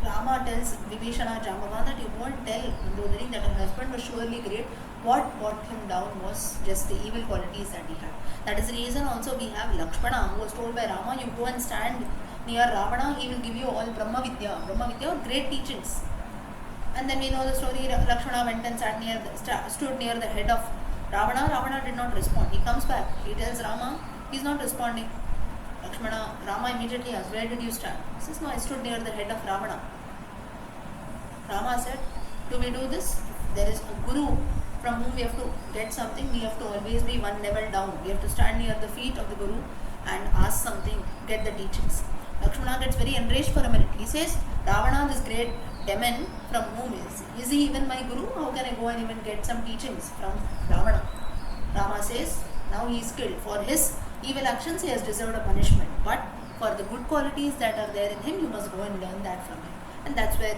Rama tells Vibhishana, Jambavan, that you won't tell Mandodari that her husband was surely great. What brought him down was just the evil qualities that he had. That is the reason also we have Lakshmana, who was told by Rama, you go and stand near Ravana, he will give you all Brahma Vidya or great teachings. And then we know the story, Lakshmana went and stood near the head of Ravana. Ravana did not respond. He comes back, he tells Rama, he is not responding. Rama immediately asks, where did you stand? He says, no, I stood near the head of Ravana. Rama said, do we do this? There is a guru from whom we have to get something, we have to always be one level down. We have to stand near the feet of the guru and ask something, get the teachings. Lakshmana gets very enraged for a minute. He says, Ravana, this great demon, from whom is he even my guru? How can I go and even get some teachings from Ravana? Rama says, now he is killed. For his evil actions, he has deserved a punishment. But for the good qualities that are there in him, you must go and learn that from him. And that's where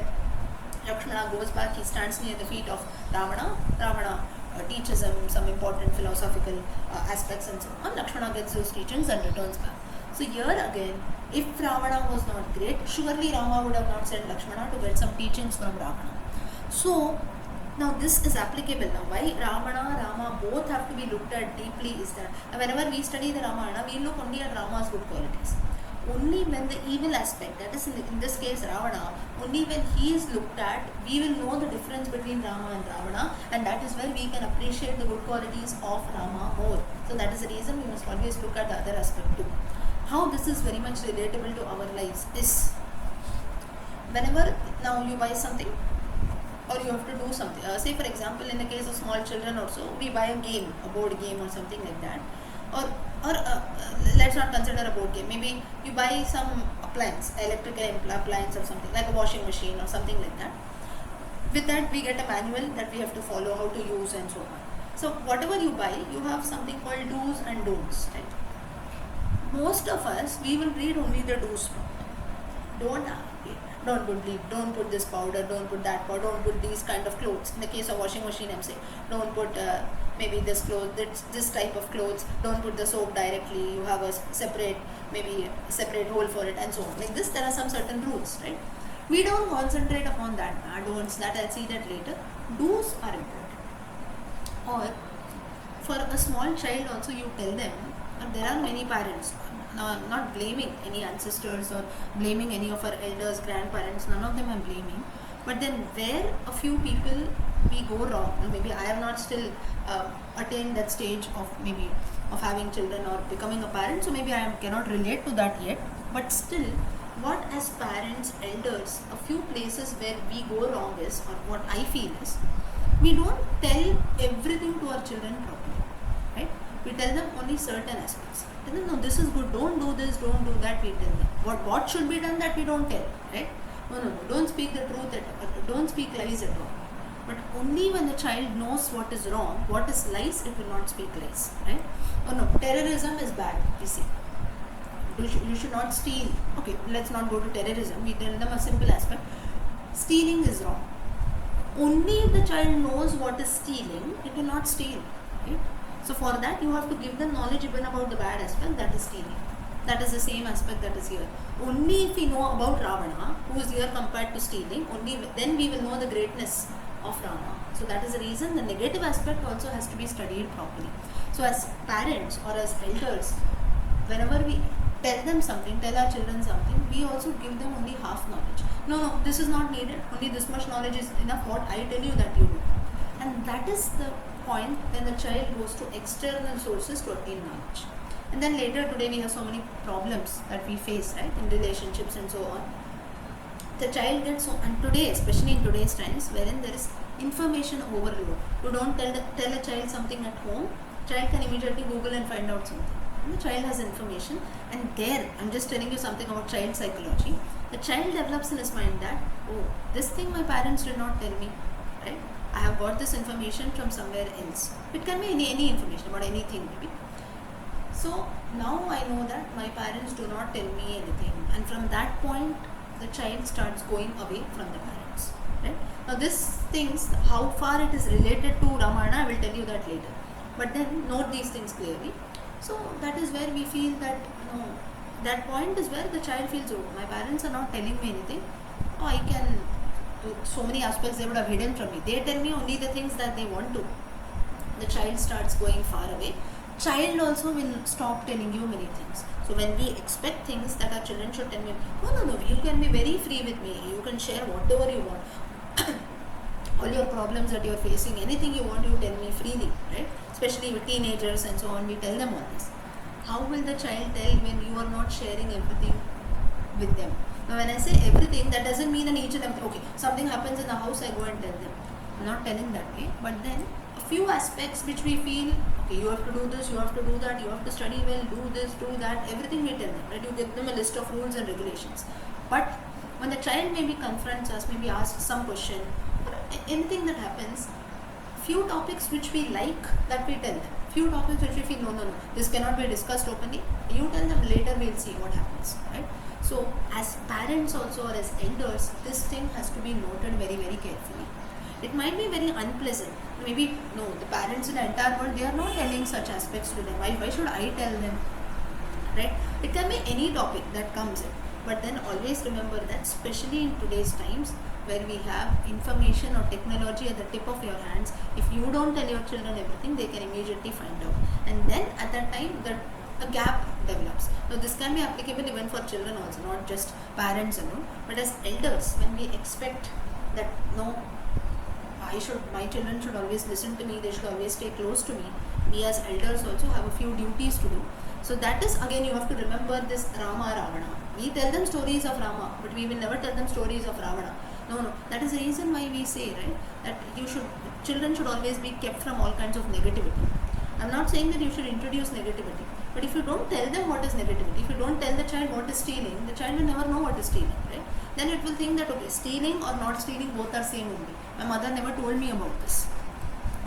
Lakshmana goes back, he stands near the feet of Ravana. Ravana teaches him some important philosophical aspects and so on. Lakshmana gets those teachings and returns back. So here again, if Ravana was not great, surely Rama would have not sent Lakshmana to get some teachings from Ravana. So now this is applicable now. Why Rama both have to be looked at deeply is that whenever we study the Ramayana, we look only at Rama's good qualities. Only when the evil aspect, that is in this case Ravana, only when he is looked at, we will know the difference between Rama and Ravana, and that is where we can appreciate the good qualities of Rama more. So that is the reason we must always look at the other aspect too. How this is very much relatable to our lives is, whenever now you buy something or you have to do something, say for example in the case of small children also, we buy a game, a board game or something like that, or let's not consider a board game, maybe you buy some appliance, electrical appliance or something like a washing machine or something like that. With that we get a manual that we have to follow how to use and so on. So whatever you buy, you have something called do's and don'ts, right? Most of us, we will read only the do's. Don't put leaf, don't put this powder, don't put that powder, don't put these kind of clothes. In the case of washing machine, I'm saying, don't put maybe this clothes, this type of clothes, don't put the soap directly, you have a separate hole for it and so on. Like this, there are some certain rules, right? We don't concentrate upon that. Don'ts, that I'll see that later. Do's are important. Or for a small child also, you tell them, there are many parents. Now I'm not blaming any ancestors or blaming any of our elders, grandparents, none of them I'm blaming. But then where a few people we go wrong, and maybe I have not still attained that stage of having children or becoming a parent, so maybe I cannot relate to that yet. But still, what as parents, elders, a few places where we go wrong is, or what I feel is, we don't tell everything to our children properly, right? We tell them only certain aspects. Tell them, no, this is good, don't do this, don't do that, we tell them. What should be done, that we don't tell, right? No, don't speak the truth at all, don't speak lies at all. But only when the child knows what is wrong, what is lies, it will not speak lies, right? Oh no, terrorism is bad, we see. You should not steal. Okay, let's not go to terrorism. We tell them a simple aspect. Stealing is wrong. Only if the child knows what is stealing, it will not steal, right? So for that, you have to give them knowledge even about the bad aspect, that is stealing. That is the same aspect that is here. Only if we know about Ravana, who is here compared to stealing, only then we will know the greatness of Rama. So that is the reason the negative aspect also has to be studied properly. So as parents or as elders, whenever we tell them something, tell our children something, we also give them only half knowledge. No, this is not needed. Only this much knowledge is enough. What I tell you, that you do. And that is the point when the child goes to external sources to attain knowledge. And then later today we have so many problems that we face, right, in relationships and so on. The child gets so, and today, especially in today's times, wherein there is information overload. You don't tell a child something at home, child can immediately Google and find out something. And the child has information, and there, I'm just telling you something about child psychology. The child develops in his mind that, oh, this thing my parents did not tell me, right? I have got this information from somewhere else. It can be any information about anything maybe. So now I know that my parents do not tell me anything, and from that point the child starts going away from the parents, right? Now these things, how far it is related to Ramayana, I will tell you that later, but then note these things clearly. So that is where we feel that, that point is where the child feels, oh, my parents are not telling me anything, oh, I can do so many aspects they would have hidden from me, they tell me only the things that they want to. The child starts going far away. Child also will stop telling you many things. So when we expect things that our children should tell me, no, you can be very free with me, you can share whatever you want, all your problems that you are facing, anything you want, you tell me freely, right? Especially with teenagers and so on, we tell them all this. How will the child tell when you are not sharing everything with them? Now when I say everything, that doesn't mean an each and everything. Okay, something happens in the house, I go and tell them. I'm not telling that way, but then a few aspects which we feel, okay, you have to do this, you have to do that, you have to study well, do this, do that, everything we tell them, right? You give them a list of rules and regulations. But when the child maybe confronts us, maybe asks some question, or anything that happens, few topics which we like, that we tell them. Few topics which we feel, no, this cannot be discussed openly, you tell them, later we'll see what happens, right? So as parents also, or as elders, this thing has to be noted very, very carefully. It might be very unpleasant. Maybe, no, the parents in the entire world, they are not telling such aspects to them. Why should I tell them? Right? It can be any topic that comes in. But then always remember that, especially in today's times, where we have information or technology at the tip of your hands, if you don't tell your children everything, they can immediately find out. And then at that time, a gap develops. Now this can be applicable even for children also, not just parents alone. But as elders, when we expect that, no, my children should always listen to me, they should always stay close to me. We as elders also have a few duties to do. So that is, again, you have to remember this Rama, Ravana. We tell them stories of Rama, but we will never tell them stories of Ravana. No. That is the reason why we say, right, that children should always be kept from all kinds of negativity. I'm not saying that you should introduce negativity, but if you don't tell them what is negativity, if you don't tell the child what is stealing, the child will never know what is stealing, right? Then it will think that, okay, stealing or not stealing, both are same only. My mother never told me about this.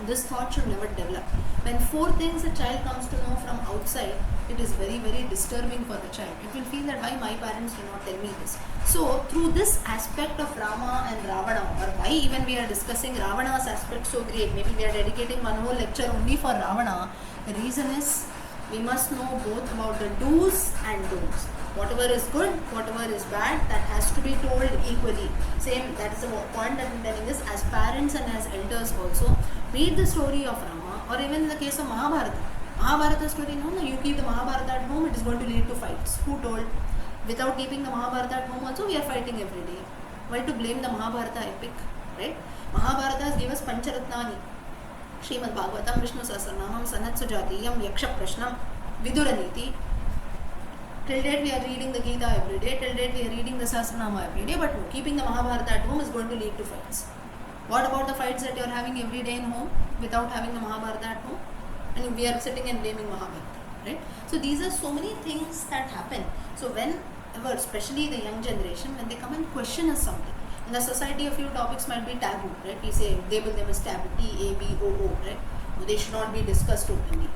This thought should never develop. When 4 things a child comes to know from outside, it is very, very disturbing for the child. It will feel that, why my parents do not tell me this. So through this aspect of Rama and Ravana, or why even we are discussing Ravana's aspect so great, maybe we are dedicating one whole lecture only for Ravana, the reason is we must know both about the do's and don'ts. Whatever is good, whatever is bad, that has to be told equally. Same, that is the point that I am telling is, as parents and as elders also, read the story of Rama, or even in the case of Mahabharata story, no, you keep the Mahabharata at home, it is going to lead to fights. Who told? Without keeping the Mahabharata at home also, we are fighting every day. Why to blame the Mahabharata epic, right? Mahabharata gives us Pancharatnani, Srimad Bhagavatam, Vishnu Sahasranamam, Sanat Sujatiyam, Yaksha Prashnam, Viduraniti. Till date we are reading the Gita every day, till date we are reading the Sahasranama every day, but no, keeping the Mahabharata at home is going to lead to fights. What about the fights that you are having every day in home without having the Mahabharata at home? And we are sitting and blaming Mahabharata, right? So these are so many things that happen. So whenever, especially the young generation, when they come and question us something, in the society a few topics might be taboo, right? We say, label them as taboo, T-A-B-O-O, right? They should not be discussed openly.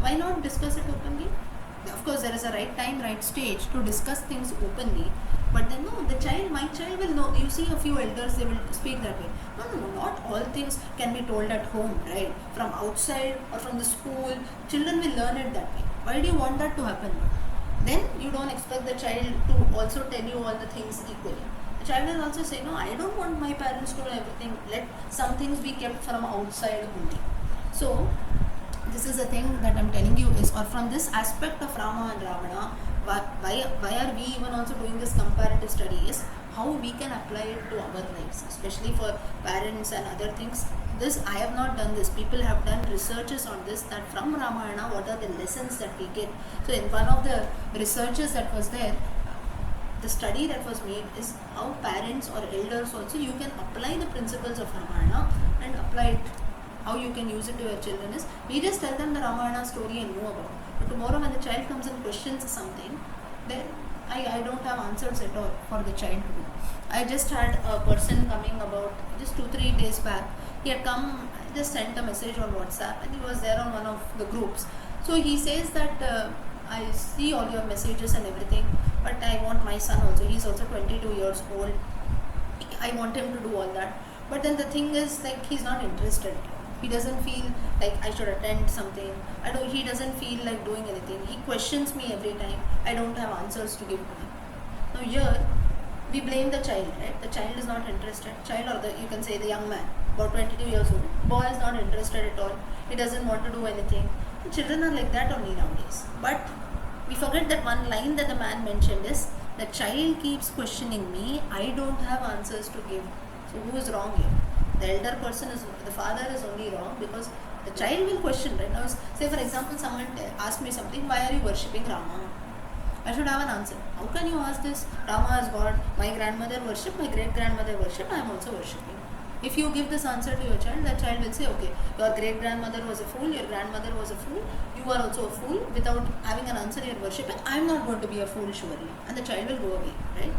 Why not discuss it openly? Of course, there is a right time, right stage to discuss things openly. But then, no, my child will know. You see a few elders, they will speak that way. No, not all things can be told at home, right? From outside or from the school, children will learn it that way. Why do you want that to happen? Then you don't expect the child to also tell you all the things equally. The child will also say, no, I don't want my parents to know everything. Let some things be kept from outside only. So, this is the thing that I'm telling you is, or from this aspect of Rama and Ravana, why are we even also doing this comparative study is how we can apply it to our lives, especially for parents and other things. this I have not done this. People have done researches on this, that from Ramayana what are the lessons that we get. So in one of the researches that was there, the study that was made is how parents or elders also, you can apply the principles of Ramayana and apply it, how you can use it to your children is, we just tell them the Ramayana story and know about it. But tomorrow when the child comes and questions something, then I don't have answers at all for the child to do. I just had a person coming about just 2-3 days back. He had come, just sent a message on WhatsApp and he was there on one of the groups. So he says that I see all your messages and everything, but I want my son also. He's also 22 years old. I want him to do all that. But then the thing is, like, he's not interested. He doesn't feel like I should attend something. He doesn't feel like doing anything. He questions me every time. I don't have answers to give to him. Now here, we blame the child, right? The child is not interested. Child, or you can say the young man, about 22 years old. Boy is not interested at all. He doesn't want to do anything. The children are like that only nowadays. But we forget that one line that the man mentioned is, the child keeps questioning me. I don't have answers to give. So who is wrong here? The elder person is, the father is only wrong, because the child will question, right? Now, say for example, someone asked me something, why are you worshipping Rama? I should have an answer. How can you ask this? Rama is God. My grandmother worshipped, my great grandmother worshipped, I am also worshipping. If you give this answer to your child, that child will say, okay, your great grandmother was a fool, your grandmother was a fool, you are also a fool. Without having an answer, you are worshipping. I am not going to be a fool surely. And the child will go away, right?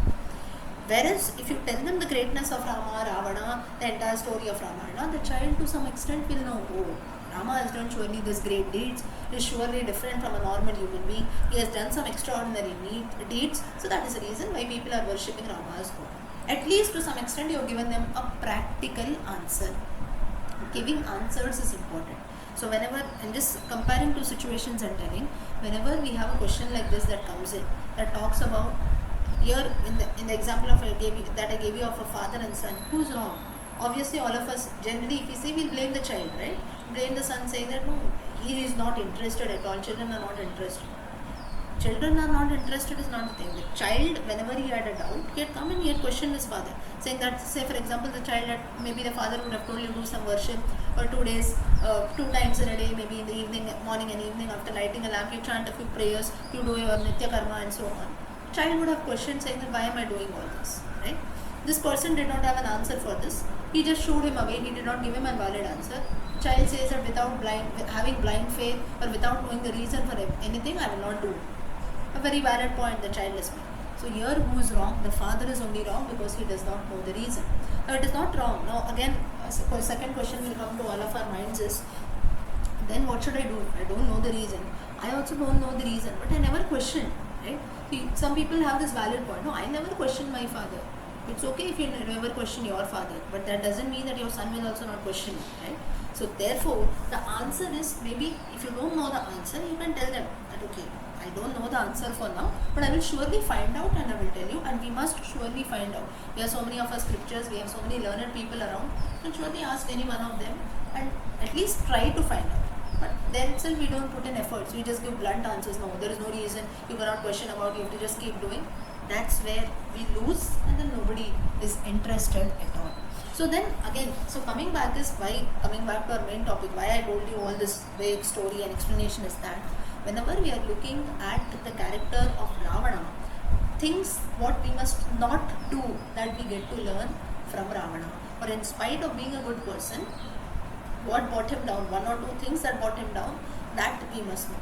Whereas if you tell them the greatness of Rama, Ravana, the entire story of Ramayana, the child to some extent will know, oh, Rama has done surely this great deeds, he is surely different from a normal human being, he has done some extraordinary deeds, so that is the reason why people are worshipping Rama as God. At least to some extent you have given them a practical answer. Giving answers is important. So whenever, and just comparing two situations and telling, whenever we have a question like this that comes in, that talks about, here in the example of I gave you of a father and son, who's wrong? Obviously all of us generally, if we say, we'll blame the child, right? Blame the son, saying that no, he is not interested at all, children are not interested. Children are not interested is not the thing. The child, whenever he had a doubt, he had come and he had questioned his father, saying that, say for example, the child had, maybe the father would have told you do some worship for 2 days, 2 times in a day, maybe in the evening, morning and evening, after lighting a lamp, you chant a few prayers, you do your nitya karma and so on. Child would have questioned, saying that why am I doing all this, right? This person did not have an answer for this. He just shooed him away. He did not give him a valid answer. Child says that without having blind faith or without knowing the reason for anything, I will not do. A very valid point the child is making. So here who is wrong? The father is only wrong because he does not know the reason. Now it is not wrong. Now again, second question will come to all of our minds is, then what should I do if I don't know the reason? I also don't know the reason, but I never question, right? Some people have this valid point. No, I never question my father. It's okay if you never question your father, but that doesn't mean that your son will also not question you, right? So therefore, the answer is, maybe if you don't know the answer, you can tell them that, okay, I don't know the answer for now, but I will surely find out and I will tell you, and we must surely find out. We have so many of our scriptures, we have so many learned people around, you can surely ask any one of them and at least try to find out. But then still we don't put in efforts, we just give blunt answers. No, there is no reason, you cannot question about, you have to just keep doing. That's where we lose, and then nobody is interested at all. So then again, so coming back to our main topic, why I told you all this vague story and explanation is that whenever we are looking at the character of Ravana, things what we must not do, that we get to learn from Ravana. Or in spite of being a good person, what brought him down, 1 or 2 things that brought him down, that we must know.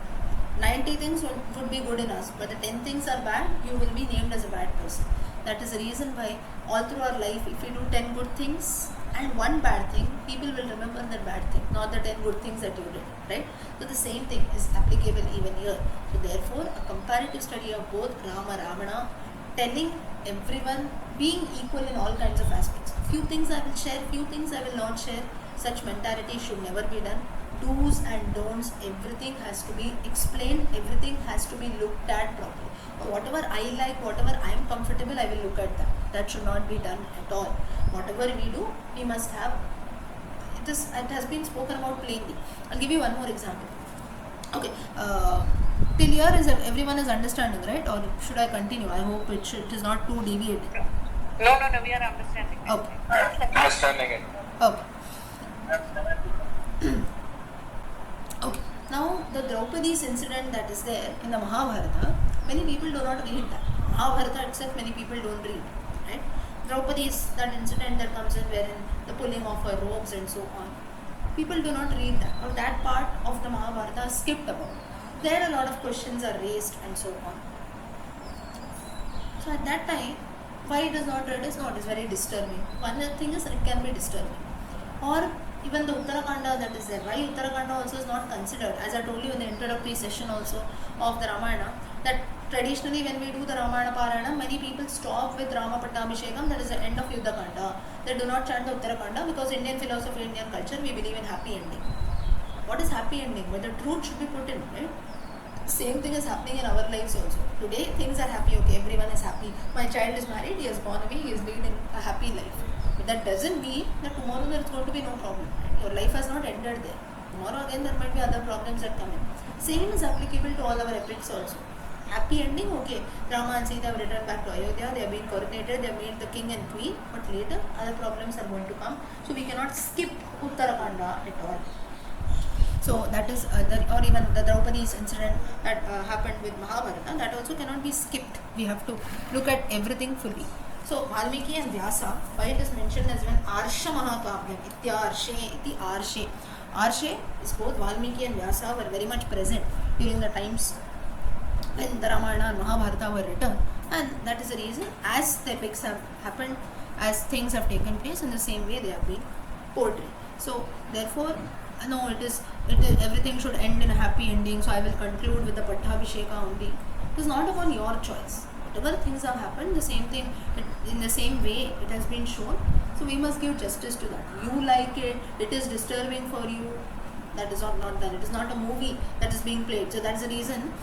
90 things would be good in us, but the 10 things are bad, you will be named as a bad person. That is the reason why all through our life, if we do 10 good things and 1 bad thing, people will remember that bad thing, not the 10 good things that you did, right? So the same thing is applicable even here. So therefore, a comparative study of both Rama, Ravana, telling everyone, being equal in all kinds of aspects. Few things I will share, few things I will not share. Such mentality should never be done. Do's and don'ts, everything has to be explained, everything has to be looked at properly. Whatever I like, whatever I am comfortable, I will look at that. That should not be done at all. Whatever we do, we must have, it has been spoken about plainly. I'll give you one more example. Okay, till here everyone is understanding, right? Or should I continue? I hope it is not too deviating. No, we are understanding. Okay. Understanding it. Okay. Okay. Now the Draupadi's incident that is there in the Mahabharata, many people do not read that. Mahabharata itself, many people don't read, right? Draupadi's that incident that comes in wherein the pulling of her robes and so on. People do not read that, or that part of the Mahabharata is skipped about. There a lot of questions are raised and so on. So at that time, why it is not read is not, is very disturbing. One thing is it can be disturbing. Or even the Uttarakanda that is there. Why Uttarakanda also is not considered, as I told you in the introductory session also of the Ramayana, that traditionally when we do the Ramayana Parayana, many people stop with Rama Pattabhishekam, that is the end of Yuddhakanda. They do not chant the Uttarakanda because Indian philosophy, Indian culture, we believe in happy ending. What is happy ending? But the truth should be put in, right? Same thing is happening in our lives also. Today things are happy, okay, everyone is happy. My child is married, he has gone away, he is leading a happy life. But that doesn't mean that tomorrow there is going to be no problem. Right? Your life has not ended there. Tomorrow again there might be other problems that come in. Same is applicable to all our epics also. Happy ending, okay. Rama and Sita have returned back to Ayodhya, they have been coronated, they have made the king and queen, but later other problems are going to come. So we cannot skip Uttarakanda at all. So that is, or even the Draupadi's incident that happened with Mahabharata, that also cannot be skipped. We have to look at everything fully. So Valmiki and Vyasa, why it is mentioned as when Arsha Mahakavyam, Ityarshe, Iti Arshe. Arshe is both Valmiki and Vyasa were very much present during the times when the Ramayana and Mahabharata were written, and that is the reason as the epics have happened, as things have taken place, in the same way they have been portrayed. So therefore, no, it is everything should end in a happy ending, so I will conclude with the Pattabhisheka only. It is not upon your choice. Whatever things have happened, the same thing, in the same way it has been shown, so we must give justice to that. You like it, it is disturbing for you, that is not done. It is not a movie that is being played. So that's the reason.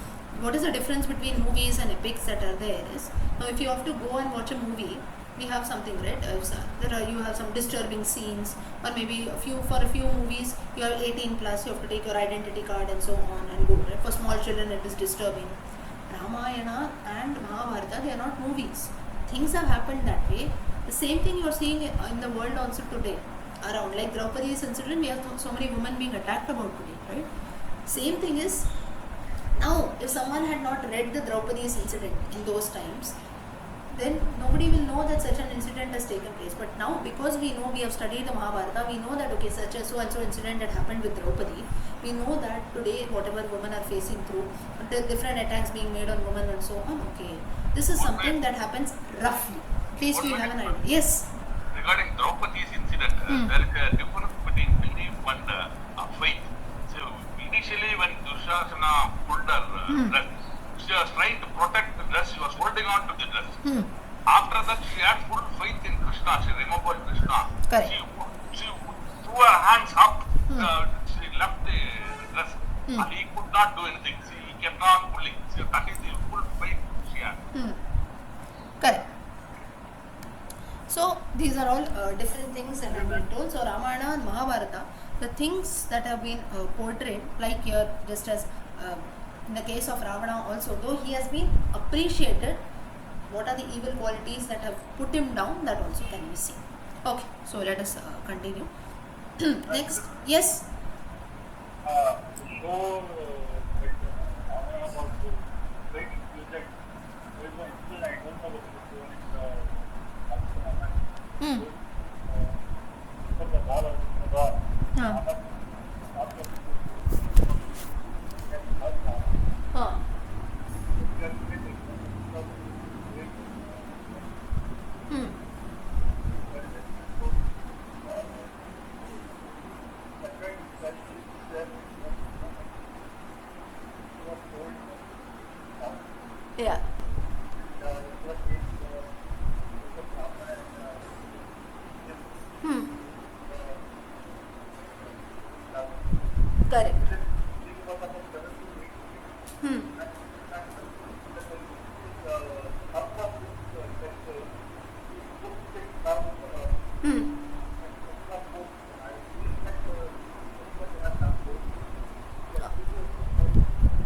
What is the difference between movies and epics that are there is, now if you have to go and watch a movie, we have something, right? You have some disturbing scenes, or maybe for a few movies you have 18 plus, you have to take your identity card and so on and go, right? For small children it is disturbing. Ramayana and Mahabharata, they are not movies. Things have happened that way. The same thing you are seeing in the world also today around, like Draupadi's incident, we have so many women being attacked about today, right? Same thing is, now if someone had not read the Draupadi's incident in those times, then nobody will know that such an incident has taken place. But now, because we know, we have studied the Mahabharata, we know that okay, such a so and so incident that happened with Draupadi, we know that today whatever women are facing through, the different attacks being made on women and so on, okay, this is something that happens roughly. Please, we have an idea. Yes. Regarding Draupadi's incident, there is a difference between belief and faith. So initially when Dushasana pulled her dress, she was trying to protect the dress, she was holding on to the dress. After that, she had full faith in Krishna, she remembered Krishna. Correct. She threw her hands up, she left the dress, and he could not do anything. He kept on pulling. So that is the full faith she had. Correct. So these are all different things that have been told. So Ramayana and Mahabharata, the things that have been portrayed, like here, just as in the case of Ravana also, though he has been appreciated, what are the evil qualities that have put him down, that also can be seen. Okay, so let us continue. Next, yes. Yeah. Correct.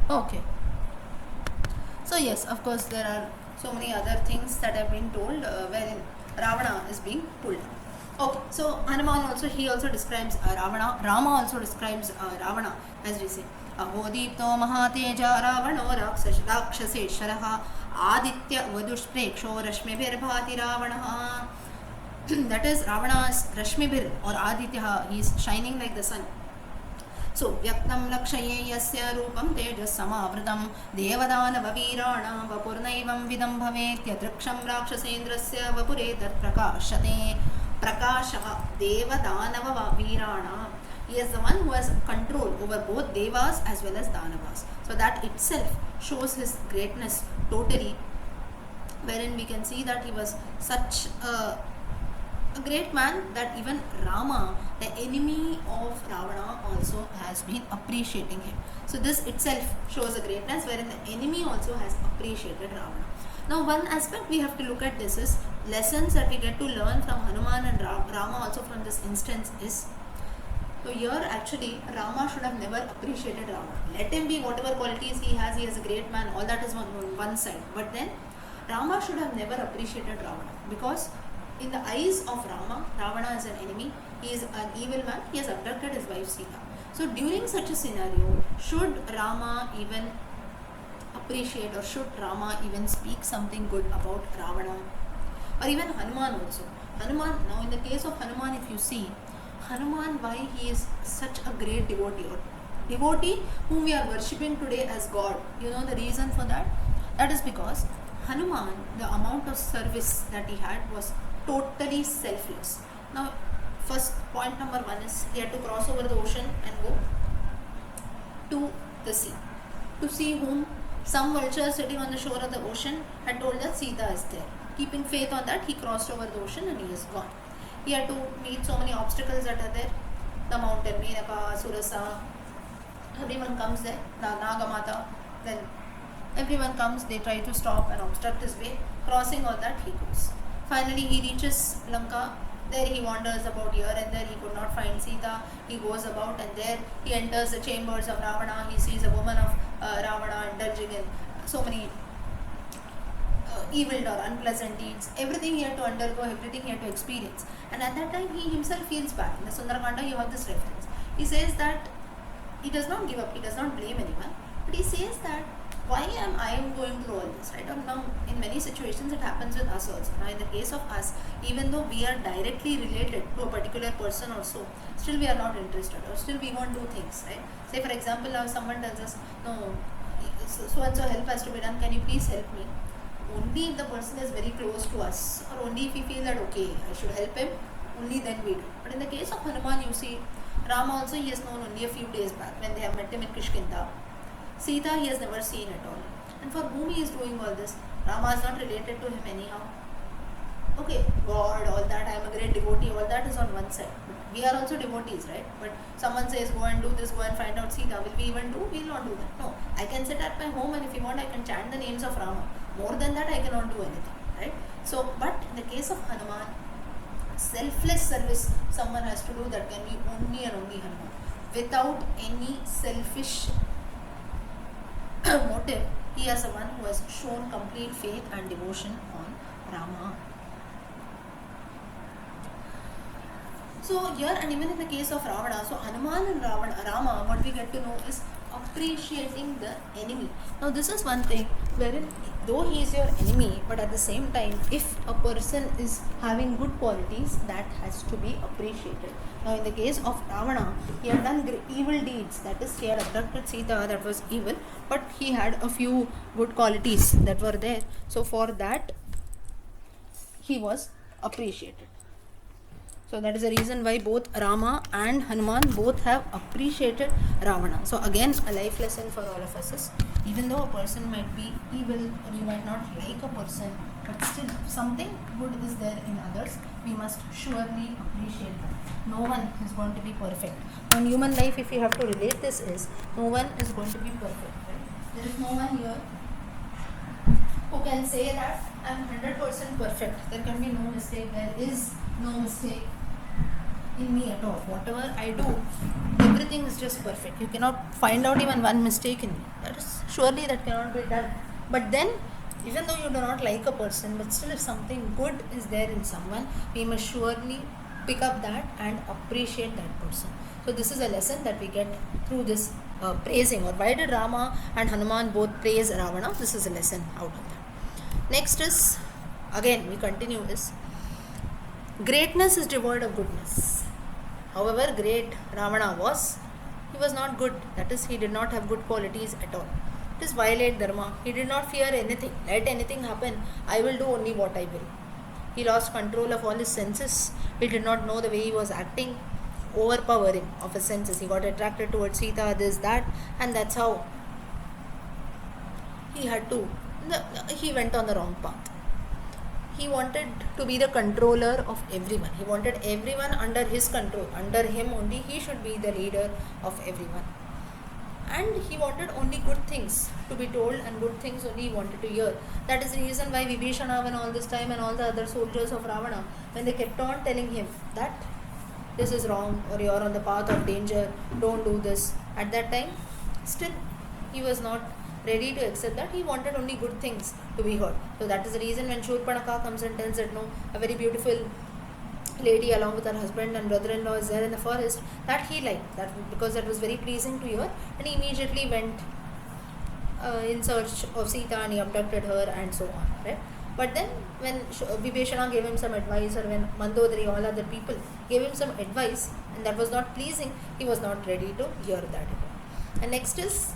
Okay. So yes, of course there are so many other things that have been told wherein Ravana is being pulled. Okay, so Hanuman also, he also describes Ravana. Rama also describes Ravana, as we say. Ahodipto Mahateja Ravano Rakshasesharaha Aditya Vadushpreksho Rashmibhirbhati Ravanaha. That is Ravana's Rashmibhir or Aditya, he is shining like the sun. So Vyaktam Lakshye Yasya Rupam Tejas Samavritam Devadanavavirana Vapurnaivam Vidam Bhavet Yadraksham Rakshasendrasya Vapuretat Prakashate Prakashaha Devadanava Virana. He is the one who has control over both Devas as well as Danavas. So that itself shows his greatness totally, wherein we can see that he was such a great man that even Rama, the enemy of Ravana, also has been appreciating him. So this itself shows a greatness wherein the enemy also has appreciated Ravana. Now one aspect we have to look at this is lessons that we get to learn from Hanuman and Rama also from this instance is, so here actually Rama should have never appreciated Ravana. Let him be whatever qualities he has a great man, all that is on one side. But then Rama should have never appreciated Ravana, because in the eyes of Rama, Ravana is an enemy, he is an evil man, he has abducted his wife Sita. So during such a scenario, should Rama even appreciate, or should Rama even speak something good about Ravana? Or even Hanuman also. Hanuman, now in the case of Hanuman, if you see, Hanuman, why he is such a great devotee, or devotee whom we are worshipping today as God. You know the reason for that? That is because Hanuman, the amount of service that he had was totally selfless. Now, first point number one is he had to cross over the ocean and go to the sea. To see whom? Some vulture sitting on the shore of the ocean had told that Sita is there. Keeping faith on that, he crossed over the ocean and he is gone. He had to meet so many obstacles that are there. The mountain, Menaka, Surasa, everyone comes there, the Nagamata, then everyone comes, they try to stop and obstruct his way. Crossing all that, he goes. Finally, he reaches Lanka. There he wanders about here and there. He could not find Sita. He goes about and there he enters the chambers of Ravana. He sees a woman of Ravana indulging in so many evil or unpleasant deeds. Everything he had to undergo, everything he had to experience. And at that time, he himself feels bad. In the Sundarakanda, you have this reference. He says that he does not give up, he does not blame anyone, but he says that why am I going through all this, right? Now, in many situations, it happens with us also. Now, in the case of us, even though we are directly related to a particular person or so, still we are not interested, or still we won't do things, right? Say, for example, now someone tells us, no, so and so help has to be done, can you please help me? Only if the person is very close to us, or only if we feel that, okay, I should help him, only then we do. But in the case of Hanuman, you see, Rama also he has known only a few days back when they have met him in Kishkinda. Sita he has never seen at all. And for whom he is doing all this? Rama is not related to him anyhow. Okay, God, all that, I am a great devotee, all that is on one side. But we are also devotees, right? But someone says, go and do this, go and find out Sita. Will we even do? We will not do that. No, I can sit at my home and if you want, I can chant the names of Rama. More than that, I cannot do anything, right? So, but in the case of Hanuman, selfless service someone has to do, that can be only and only Hanuman. Without any selfish motive, he is the one who has shown complete faith and devotion on Rama. So here, and even in the case of Ravana, so Hanuman and Rama, what we get to know is appreciating the enemy. Now this is one thing wherein though he is your enemy, but at the same time, if a person is having good qualities, that has to be appreciated. Now in the case of Ravana, he had done evil deeds, that is, he had abducted Sita, that was evil, but he had a few good qualities that were there. So for that, he was appreciated. So that is the reason why both Rama and Hanuman both have appreciated Ravana. So again, a life lesson for all of us is, even though a person might be evil or you might not like a person, but still something good is there in others, we must surely appreciate them. No one is going to be perfect. In human life, if you have to relate this, is no one is going to be perfect. Right? There is no one here who can say that I am 100% perfect. There can be no mistake. There is no mistake in me at all. Whatever I do, everything is just perfect. You cannot find out even one mistake in me. That is surely that cannot be done. But then, even though you do not like a person, but still if something good is there in someone, we must surely pick up that and appreciate that person. So this is a lesson that we get through this praising. Or why did Rama and Hanuman both praise Ravana? This is a lesson out of that. Next is, again we continue this. Greatness is devoid of goodness. However great Ravana was, he was not good. That is, he did not have good qualities at all. It is violate dharma. He did not fear anything. Let anything happen, I will do only what I will. He lost control of all his senses. He did not know the way he was acting. Overpowering of his senses. He got attracted towards Sita, this, that, and that's how he had to. He went on the wrong path. He wanted to be the controller of everyone. He wanted everyone under his control. Under him only, he should be the leader of everyone. And he wanted only good things to be told, and good things only he wanted to hear. That is the reason why Vibhishana, when all this time, and all the other soldiers of Ravana, when they kept on telling him that this is wrong, or you are on the path of danger, don't do this, at that time still he was not ready to accept that. He wanted only good things to be heard. So that is the reason when Shurpanaka comes and tells that no, a very beautiful lady along with her husband and brother-in-law is there in the forest, that he liked that, because that was very pleasing to hear, and he immediately went in search of Sita, and he abducted her and so on, right? But then when Vibhishana gave him some advice, or when Mandodari, all other people gave him some advice, and that was not pleasing, he was not ready to hear that at all. And next is,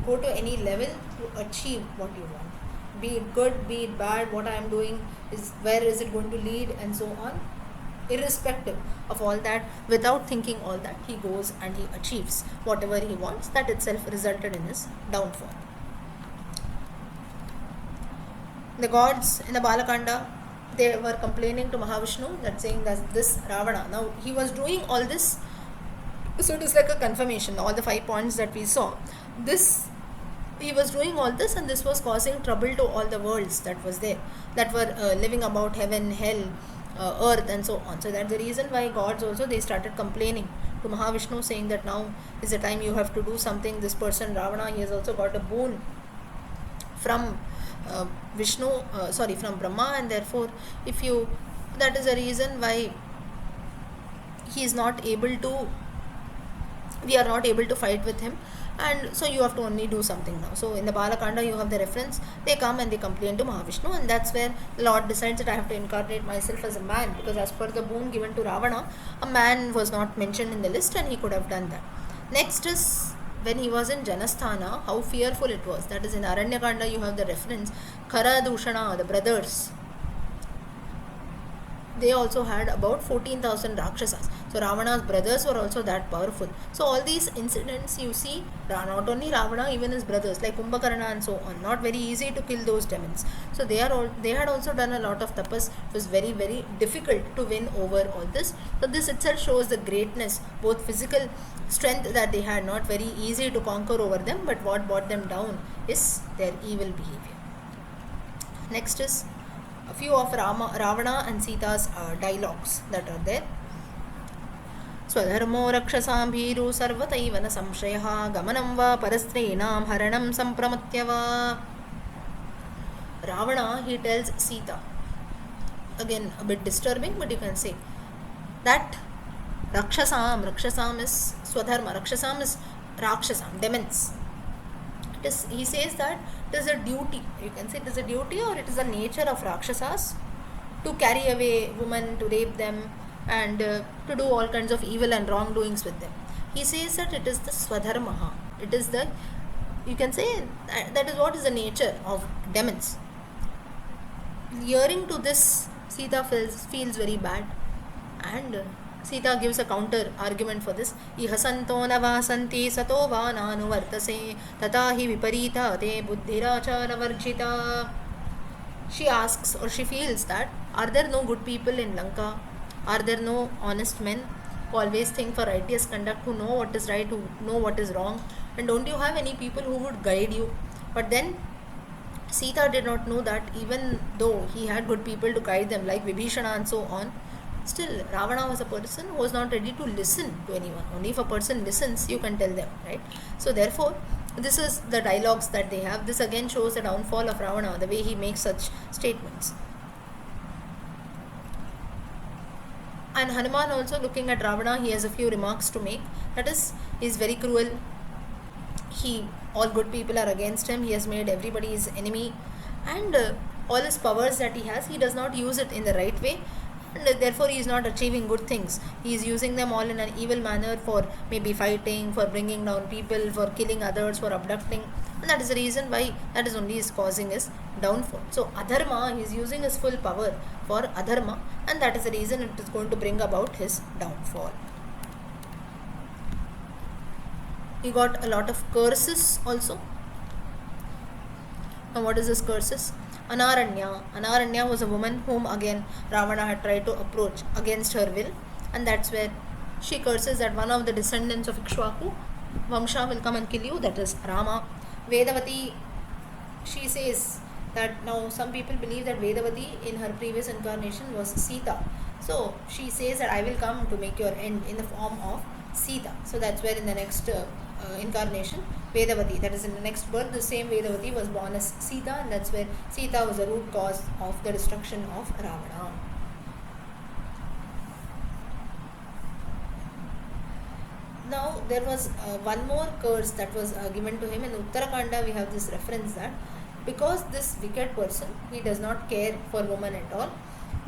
go to any level to achieve what you want. Be it good, be it bad, what I am doing is, where is it going to lead, and so on. Irrespective of all that, without thinking all that, he goes and he achieves whatever he wants. That itself resulted in his downfall. The gods in the Balakanda, they were complaining to Mahavishnu, that saying that this Ravana, now he was doing all this, so it is like a confirmation, all the 5 points that we saw. This, he was doing all this, and this was causing trouble to all the worlds that was there, that were living about heaven, hell, earth, and so on. So that's the reason why gods also, they started complaining to Mahavishnu, saying that now is the time you have to do something. This person Ravana, he has also got a boon from from Brahma, and therefore if you, that is the reason why he is not able to, we are not able to fight with him, and so you have to only do something now. So in the Balakanda you have the reference, they come and they complain to Mahavishnu, and that's where the Lord decides that I have to incarnate myself as a man, because as per the boon given to Ravana, a man was not mentioned in the list, and he could have done that. Next is, when he was in Janasthana, how fearful it was. That is in Aranyakanda you have the reference, Khara Dushana, the brothers, they also had about 14,000 Rakshasas. So Ravana's brothers were also that powerful. So all these incidents you see, not only Ravana, even his brothers like Kumbhakarna and so on, not very easy to kill those demons. So they had also done a lot of tapas. It was very, very difficult to win over all this. So this itself shows the greatness, both physical strength that they had, not very easy to conquer over them, but what brought them down is their evil behavior. Next is a few of Ravana and Sita's dialogues that are there. Swadharmo rakshasam bhiru sarvataiva na samshayaha gamanam va parastrinam haranam sampramatyava. Ravana, he tells Sita, again a bit disturbing, but you can say that Rakshasam is Swadharma, Rakshasam is Rakshasam, demons. He says that it is a duty, you can say it is a duty, or it is a nature of Rakshasas to carry away women, to rape them, and to do all kinds of evil and wrongdoings with them. He says that it is the Swadharma, it is the, you can say that is what is the nature of demons. Hearing to this, Sita feels very bad, and Sita gives a counter argument for this. Ihasanto navasanti sato va nanuvartase tatahi viparita te buddhirachara varjita. She asks, or she feels that, are there no good people in Lanka? Are there no honest men who always think for righteous conduct, who know what is right, who know what is wrong? And don't you have any people who would guide you? But then Sita did not know that even though he had good people to guide them, like Vibhishana and so on, still Ravana was a person who was not ready to listen to anyone. Only if a person listens, you can tell them, right? So therefore, this is the dialogues that they have. This again shows the downfall of Ravana, the way he makes such statements. And Hanuman also, looking at Ravana, he has a few remarks to make. That is, he is very cruel. All good people are against him. He has made everybody his enemy, and all his powers that he has, he does not use it in the right way, and therefore he is not achieving good things. He is using them all in an evil manner, for maybe fighting, for bringing down people, for killing others, for abducting, and that is the reason why, that is only is causing his downfall. So adharma, he is using his full power for adharma, and that is the reason it is going to bring about his downfall. He got a lot of curses also. Now what is this curses? Anaranya. Anaranya was a woman whom again Ravana had tried to approach against her will, and that's where she curses that one of the descendants of Ikshvaku Vamsha will come and kill you, that is Rama. Vedavati, she says that now some people believe that Vedavati in her previous incarnation was Sita. So she says that I will come to make your end in the form of Sita. So that's where in the next incarnation, Vedavati, that is in the next birth, the same Vedavati was born as Sita, and that's where Sita was the root cause of the destruction of Ravana. Now there was one more curse that was given to him in Uttarakanda. We have this reference that because this wicked person, he does not care for woman at all,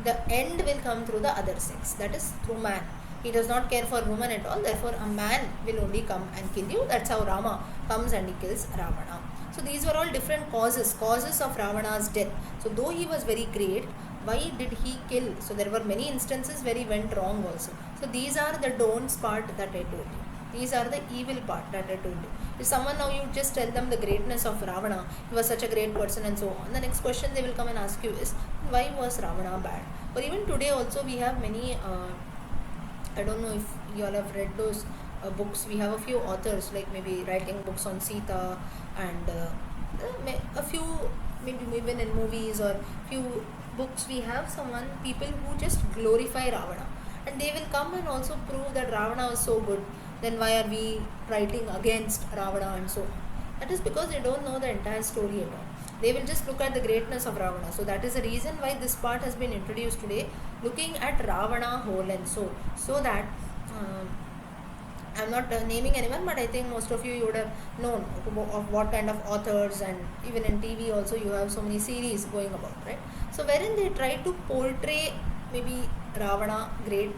the end will come through the other sex, that is through man. He does not care for woman at all, therefore a man will only come and kill you. That's how Rama comes and he kills Ravana. So these were all different causes of Ravana's death. So though he was very great, why did he kill? So there were many instances where he went wrong also. So these are the don'ts part that I told you. These are the evil part that I told you. If someone now, you just tell them the greatness of Ravana, he was such a great person and so on, the next question they will come and ask you is, why was Ravana bad? Or even today also we have many I don't know if you all have read those books. We have a few authors like maybe writing books on Sita, and a few maybe even in movies or few books we have people who just glorify Ravana, and they will come and also prove that Ravana was so good. Then why are we writing against Ravana and so on? That is because they don't know the entire story at all. They will just look at the greatness of Ravana. So that is the reason why this part has been introduced today, looking at Ravana whole and soul. So that I'm not naming anyone, but I think most of you would have known of what kind of authors, and even in TV also you have so many series going about, right? So wherein they try to portray maybe Ravana great,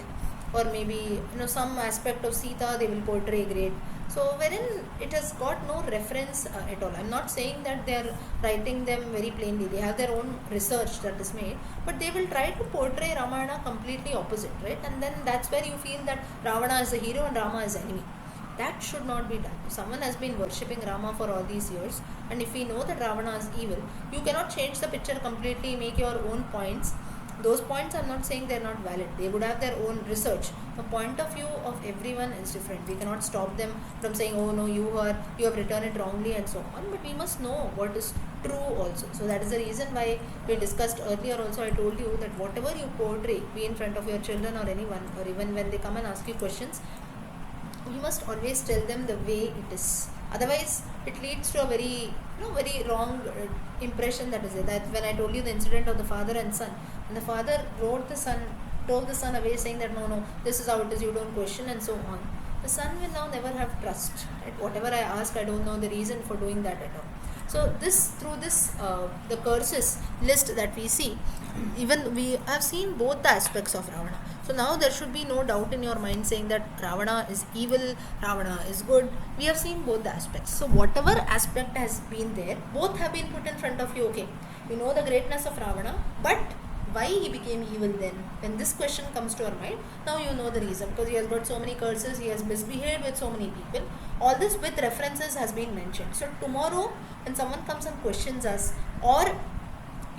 or maybe some aspect of Sita they will portray great. So wherein it has got no reference at all. I'm not saying that they are writing them very plainly. They have their own research that is made, but they will try to portray Ramayana completely opposite, right? And then that's where you feel that Ravana is the hero and Rama is the enemy. That should not be done. If someone has been worshipping Rama for all these years, and if we know that Ravana is evil, you cannot change the picture completely, make your own points. Those points, I'm not saying they're not valid. They would have their own research. The point of view of everyone is different. We cannot stop them from saying, oh no, you have written it wrongly and so on. But we must know what is true also. So that is the reason why we discussed earlier also. I told you that whatever you portray, be in front of your children or anyone, or even when they come and ask you questions, you must always tell them the way it is. Otherwise, it leads to a very wrong impression that is there. That when I told you the incident of the father and son, and the father drove the son away, saying that no, this is how it is, you don't question and so on. The son will now never have trust. Right? Whatever I ask, I don't know the reason for doing that at all. So through this the curses list that we see, even we have seen both the aspects of Ravana. So now there should be no doubt in your mind saying that Ravana is evil, Ravana is good. We have seen both the aspects. So whatever aspect has been there, both have been put in front of you. Okay, you know the greatness of Ravana, but why he became evil then? When this question comes to our mind, now you know the reason, because he has got so many curses, he has misbehaved with so many people. All this with references has been mentioned. So tomorrow when someone comes and questions us, or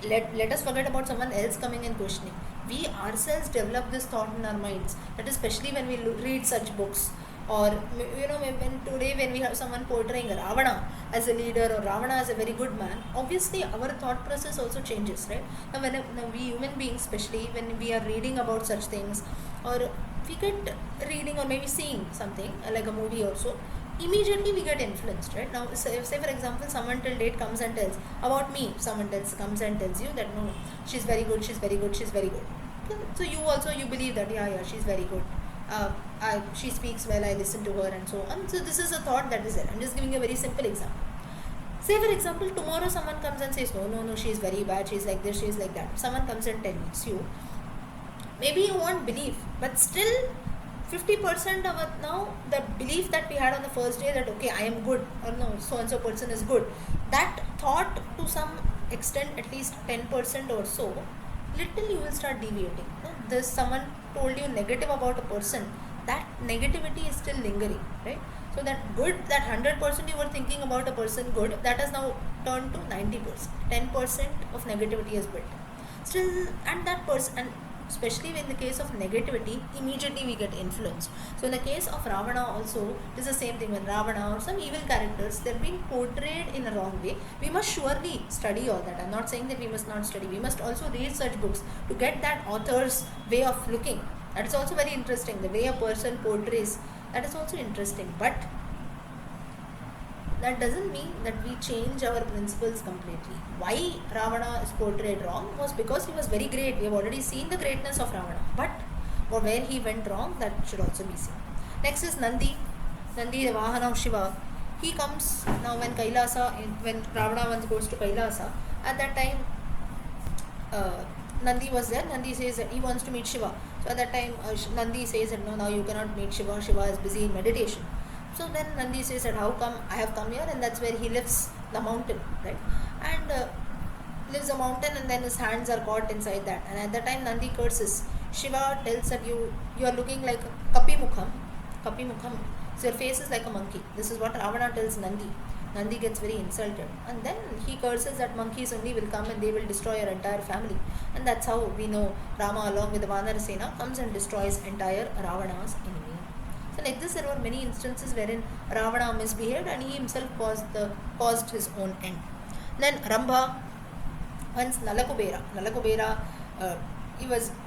let us forget about someone else coming and questioning, we ourselves develop this thought in our minds, that especially when we read such books, or when we have someone portraying Ravana as a leader or Ravana as a very good man, obviously our thought process also changes, right? Now when we human beings, especially when we are reading about such things, or we get reading or maybe seeing something like a movie also, immediately we get influenced, right? Now say for example, someone till date comes and tells about me, someone comes and tells you that no, she's very good, she's very good, she's very good. So you also, you believe that, yeah, she's very good. She speaks well, I listen to her and so on. So this is a thought that is there. I'm just giving a very simple example. Say for example, tomorrow someone comes and says, no, she's very bad, she's like this, she's like that. Someone comes and tells you, maybe you won't believe, but still 50% of it now, the belief that we had on the first day that, okay, I am good, or no, so and so person is good, that thought to some extent, at least 10% or so, little you will start deviating. There's someone told you negative about a person, that negativity is still lingering, right? So that good, that 100% you were thinking about a person good, that has now turned to 90%. 10% of negativity is built. Still, and that person, and especially in the case of negativity, immediately we get influenced. So in the case of Ravana also, it is the same thing. When Ravana or some evil characters, they're being portrayed in a wrong way, we must surely study all that. I'm not saying that we must not study. We must also read such books to get that author's way of looking. That is also very interesting. The way a person portrays, that is also interesting. But that doesn't mean that we change our principles completely. Why Ravana is portrayed wrong was because he was very great. We have already seen the greatness of Ravana. But where he went wrong, that should also be seen. Next is Nandi. Nandi, the Vahana of Shiva. He comes now when Ravana once goes to Kailasa. At that time, Nandi was there. Nandi says that he wants to meet Shiva. So at that time, Nandi says that no, now you cannot meet Shiva. Shiva is busy in meditation. So then Nandi says that how come I have come here, and that's where he lifts the mountain, right? And lifts the mountain, and then his hands are caught inside that. And at that time Nandi curses. Shiva tells that you are looking like Kapi Mukham. So your face is like a monkey. This is what Ravana tells Nandi. Nandi gets very insulted, and then he curses that monkeys only will come and they will destroy your entire family. And that's how we know Rama along with the Vanara Sena comes and destroys entire Ravana's enemy. So like this, there were many instances wherein Ravana misbehaved and he himself caused his own end. Then Rambha, once Nalakubera,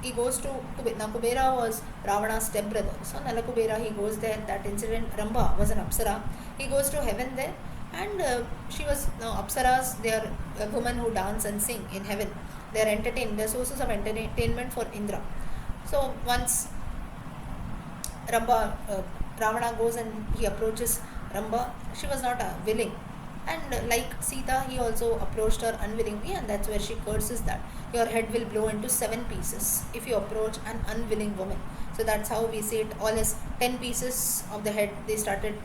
he goes to Kubera was Ravana's stepbrother. So Nalakubera, he goes there. That incident, Rambha was an Apsara. He goes to heaven there, and she was, now Apsaras, they are women who dance and sing in heaven. They are entertained. They are sources of entertainment for Indra. So once Ravana goes and he approaches Rambha, she was not willing. And like Sita, he also approached her unwillingly, and that's where she curses that your head will blow into 7 pieces if you approach an unwilling woman. So that's how we see it, all as 10 pieces of the head, they started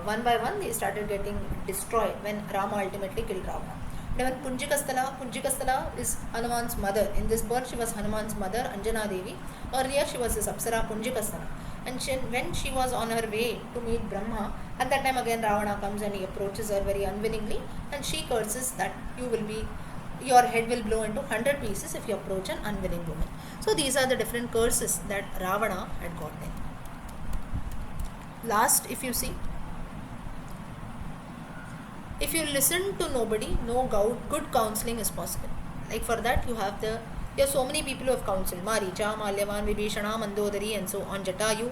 one by one, they started getting destroyed when Rama ultimately killed Ravana. Then Punjikasthala is Hanuman's mother. In this birth, she was Hanuman's mother, Anjana Devi. Earlier, she was his Apsara, Punjikasthala. And when she was on her way to meet Brahma, at that time again Ravana comes and he approaches her very unwillingly, and she curses that your head will blow into 100 pieces if you approach an unwilling woman. So these are the different curses that Ravana had gotten. Last, if you see, if you listen to nobody, no good counseling is possible. Like for that you have so many people who have counseled. Maricha, Malyavan, Vibhishana, Mandodari, and so on, Jatayu.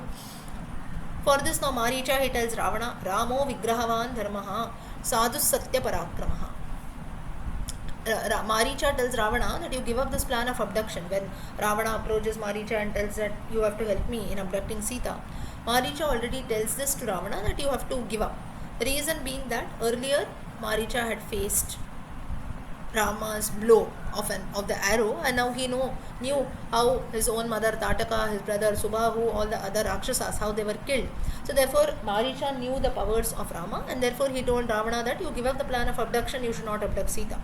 For this now Maricha, he tells Ravana, Ramo Vigrahavan Dharmaha Sadhu Satya Parakramaha. Maricha tells Ravana that you give up this plan of abduction. When Ravana approaches Maricha and tells that you have to help me in abducting Sita, Maricha already tells this to Ravana that you have to give up. The reason being that earlier Maricha had faced Rama's blow of the arrow, and now he knew how his own mother Tataka, his brother Subahu, all the other Rakshasas, how they were killed. So therefore Maricha knew the powers of Rama, and therefore he told Ravana that you give up the plan of abduction, you should not abduct Sita.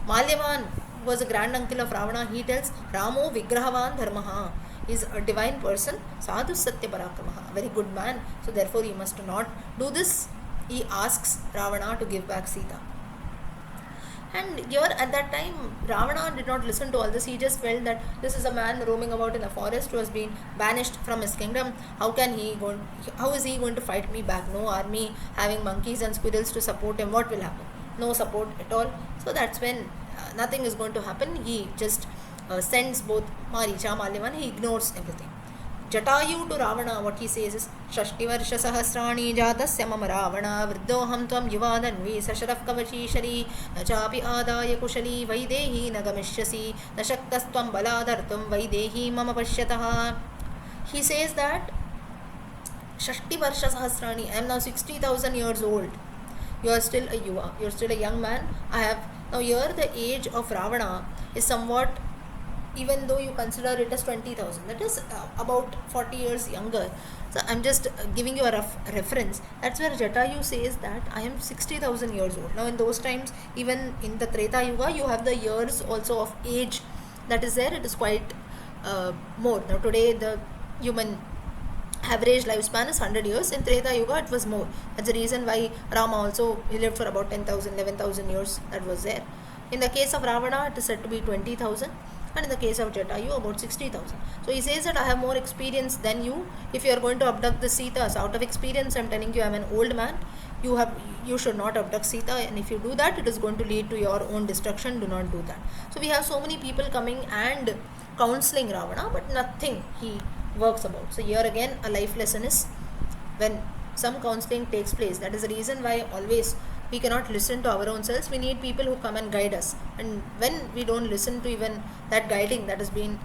Malyavan was a grand uncle of Ravana. He tells Ramo Vigrahavan Dharmaha, is a divine person, Sadhu Satya Parakramaha, a very good man, so therefore you must not do this. He asks Ravana to give back Sita. And here at that time, Ravana did not listen to all this. He just felt that this is a man roaming about in the forest who has been banished from his kingdom. How is he going to fight me back? No army, having monkeys and squirrels to support him. What will happen? No support at all. So that's when nothing is going to happen. He just sends both Maricha, Malyavan. He ignores everything. Jatayu to Ravana, what he says is Shashti Varsha Sahasrani Jatasya Mama Ravana Vriddoham Tvam Yuvadanvi Sasharaf Kavachishari Nachapi Adaya Kushali Vaidehi Nagamishyasi Nashaktastam Baladartum Vaidehi Mama Pashyataha. He says that Shashti Varsha Sahasrani, I am now 60,000 years old. You are still a yuva, you are still a young man. I have now here the age of Ravana is somewhat, even though you consider it as 20,000, that is about 40 years younger. So I'm just giving you a rough reference. That's where Jatayu says that I am 60,000 years old. Now in those times, even in the Treta Yuga, you have the years also of age that is there. It is quite more. Now today the human average lifespan is 100 years. In Treta Yuga it was more. That's the reason why Rama also, he lived for about 10,000, 11,000 years. That was there. In the case of Ravana, it is said to be 20,000, and in the case of Jatayu, about 60,000. So he says that I have more experience than you. If you are going to abduct the Sitas, out of experience I'm telling you, I am an old man. You should not abduct Sita, and if you do that, it is going to lead to your own destruction. Do not do that. So we have so many people coming and counseling Ravana, but nothing he works about. So here again a life lesson is, when some counseling takes place, that is the reason why always we cannot listen to our own selves. We need people who come and guide us, and when we don't listen to even that guiding that has been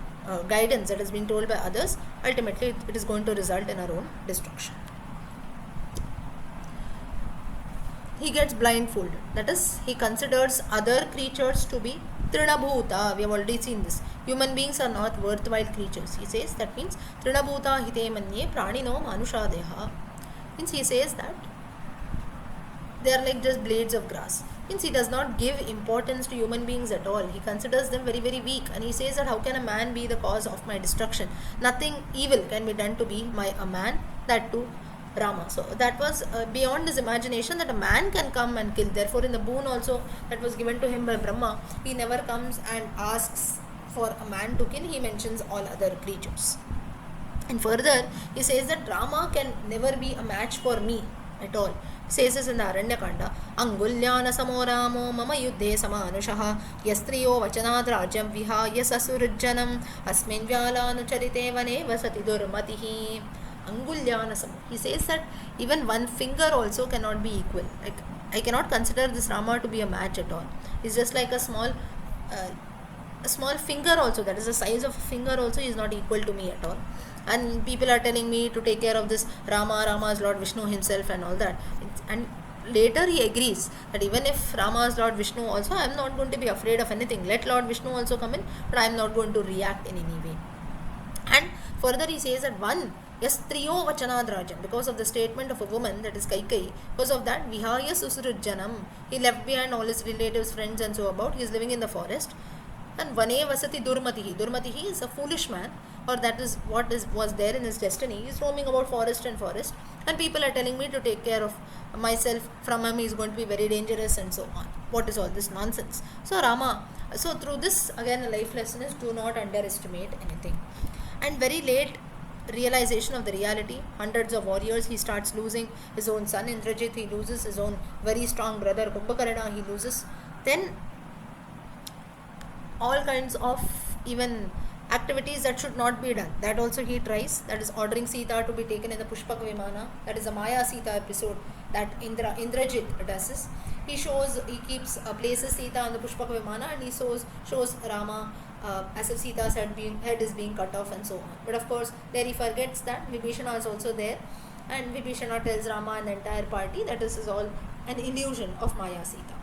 guidance that has been told by others, ultimately it is going to result in our own destruction. He gets blindfolded, that is, he considers other creatures to be Trinabhuta. We have already seen this. Human beings are not worthwhile creatures. He says that means Trinabhuta hite manye pranino manushadeha. Means he says that they are like just blades of grass. Means he does not give importance to human beings at all. He considers them very, very weak, and he says that how can a man be the cause of my destruction? Nothing evil can be done to be a man, that too Rama. So that was beyond his imagination, that a man can come and kill. Therefore in the boon also that was given to him by Brahma, he never comes and asks for a man to kill. He mentions all other creatures. And further he says that Rama can never be a match for me at all. He says this in the Aranyakanda, Angulyana samoramo mama yuddhe samanushaha yastriyo vachanad rajam viha yasasurujjanam asmin vyalanu charite vane vasati durmatihi. Angulyanasam. He says that even one finger also cannot be equal. Like, I cannot consider this Rama to be a match at all. He's just like a small finger also, that is the size of a finger also, is not equal to me at all. And people are telling me to take care of this Rama is Lord Vishnu himself and all that. And later he agrees that even if Rama is Lord Vishnu also, I am not going to be afraid of anything. Let Lord Vishnu also come in, but I am not going to react in any way. And further he says that Yastriyo Vachanadrajam, because of the statement of a woman, that is Kaikai, because of that Vihaya Susrujjanam, he left behind all his relatives, friends and so about. He is living in the forest. And Vane Vasati Durmatihi. Durmatihi is a foolish man, or that is what was there in his destiny. He is roaming about forest and forest, and people are telling me to take care of myself. From him he is going to be very dangerous and so on. What is all this nonsense? So through this again a life lesson is, do not underestimate anything. And very late realization of the reality, hundreds of warriors, he starts losing his own son Indrajit, he loses his own very strong brother Kumbhakarna, he loses. Then all kinds of even activities that should not be done, that also he tries. That is ordering Sita to be taken in the Pushpak Vimana. That is a Maya Sita episode that Indrajit does this. He keeps places Sita on the Pushpak Vimana, and he shows Rama as if Sita's head is being cut off and so on. But of course there he forgets that Vibhishana is also there, and Vibhishana tells Rama and the entire party that this is all an illusion of Maya Sita.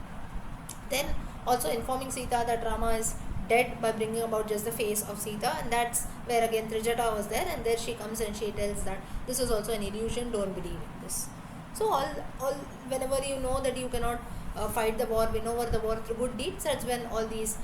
Then also informing Sita that Rama is dead by bringing about just the face of Sita, and that's where again Trijata was there, and there she comes and she tells that this is also an illusion, don't believe in this. So all whenever you know that you cannot fight the war, win over the war through good deeds, that's when all these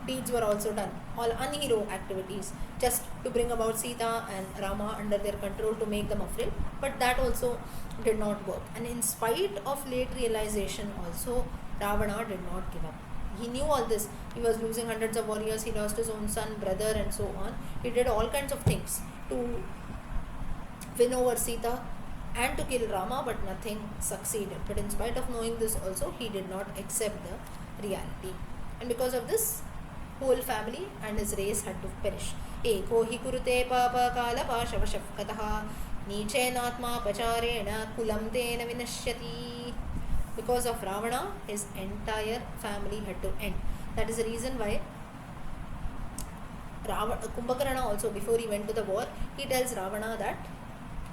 deeds were also done, all unhero activities, just to bring about Sita and Rama under their control, to make them afraid. But that also did not work, and in spite of late realization also, Ravana did not give up. He knew all this. He was losing hundreds of warriors, he lost his own son, brother and so on. He did all kinds of things to win over Sita and to kill Rama, but nothing succeeded. But in spite of knowing this also, he did not accept the reality, and because of this, whole family and his race had to perish. एको हि कुरुते पापकालपाशवशः कतः नीचेनात्मापचारेण कुलं तेन विनश्यति. Because of Ravana, his entire family had to end. That is the reason why Kumbhakarna also, before he went to the war, he tells Ravana that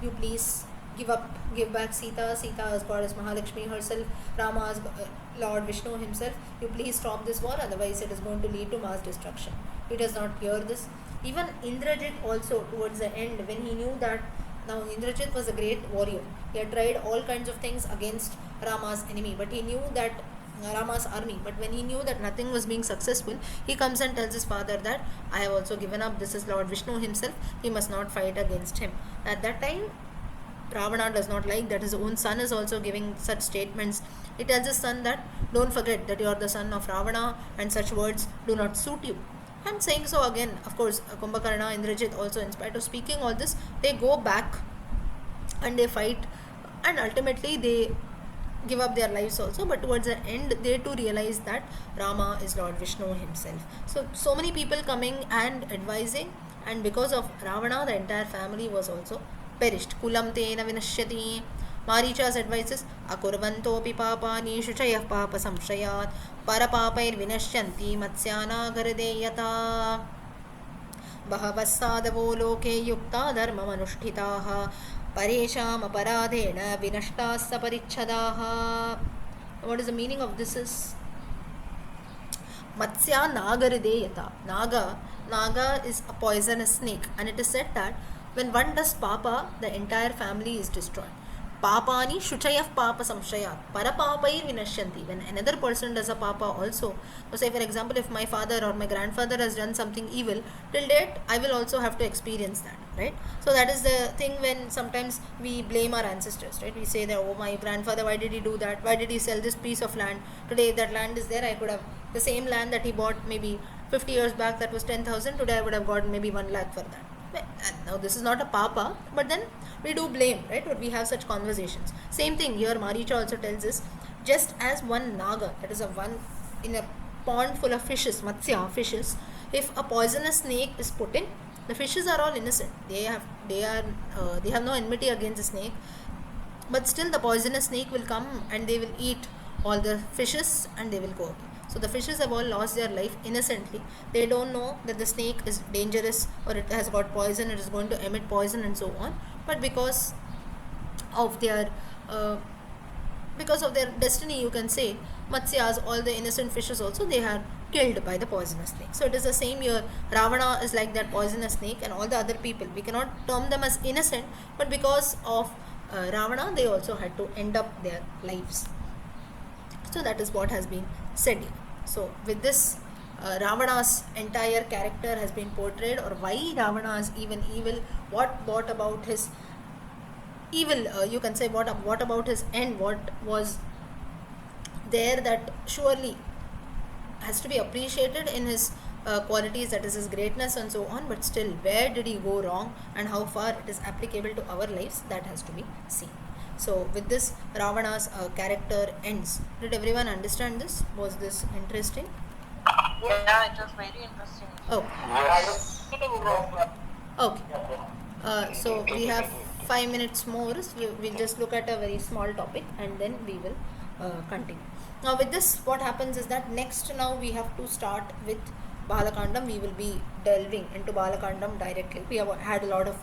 you please give back Sita. Sita as goddess Mahalakshmi herself, Rama as Lord Vishnu himself. You please stop this war, otherwise it is going to lead to mass destruction. He does not hear this. Even Indrajit also, towards the end, when he knew that now Indrajit was a great warrior, he had tried all kinds of things against Rama's enemy, but he knew that Rama's army, but when he knew that nothing was being successful, he comes and tells his father that I have also given up, this is Lord Vishnu himself, he must not fight against him. At that time, Ravana does not like that his own son is also giving such statements. He tells his son that don't forget that you are the son of Ravana and such words do not suit you. And saying so again, of course, Kumbhakarna, Indrajit also, in spite of speaking all this, they go back and they fight, and ultimately they give up their lives also, but towards the end they too realize that Rama is Lord Vishnu himself. So many people coming and advising, and because of Ravana the entire family was also perished. Kulam tena vinashyati. Maricha's advice is akurvantopi papani shuchayah papa samshayat parapapair vinashyanti matsyana garadeyata bahavasadavo loke yukta dharma manushtitaha paresham aparadhena vinashtas saparichadaha. What is the meaning of this is Matsya Nagarideyata. Naga is a poisonous snake, and it is said that when one does papa, the entire family is destroyed. Papani shuchayah papa samshayat parapapai vinashyanti. When another person does a papa also, so say for example, if my father or my grandfather has done something evil, till date I will also have to experience that, right? So that is the thing when sometimes we blame our ancestors, right? We say that, oh, my grandfather, why did he do that? Why did he sell this piece of land? Today if that land is there, I could have the same land that he bought maybe 50 years back, that was 10,000, today I would have gotten maybe 1 lakh for that. Now this is not a papa, but then we do blame, right? But we have such conversations. Same thing here, Maricha also tells us, just as one naga, that is a one in a pond full of fishes, matsya, fishes, if a poisonous snake is put in, the fishes are all innocent. They have no enmity against the snake, but still the poisonous snake will come and they will eat all the fishes and they will go away. So the fishes have all lost their life innocently. They don't know that the snake is dangerous or it has got poison, it is going to emit poison and so on. But because of their destiny, you can say, Matsyas, all the innocent fishes also, they are killed by the poisonous snake. So it is the same here. Ravana is like that poisonous snake, and all the other people, we cannot term them as innocent, but because of Ravana, they also had to end up their lives. So that is what has been said here. So with this, Ravana's entire character has been portrayed, or why Ravana is even evil, what brought about his evil, you can say what about his end, what was there that surely has to be appreciated in his qualities, that is his greatness and so on, but still where did he go wrong and how far it is applicable to our lives, that has to be seen. So with this, Ravana's character ends. Did everyone understand this? Was this interesting? Yeah, it was very interesting. Oh. Okay. So we have 5 minutes more. So we'll just look at a very small topic and then we will continue. Now with this, what happens is that next now we have to start with Balakandam. We will be delving into Balakandam directly. We have had a lot of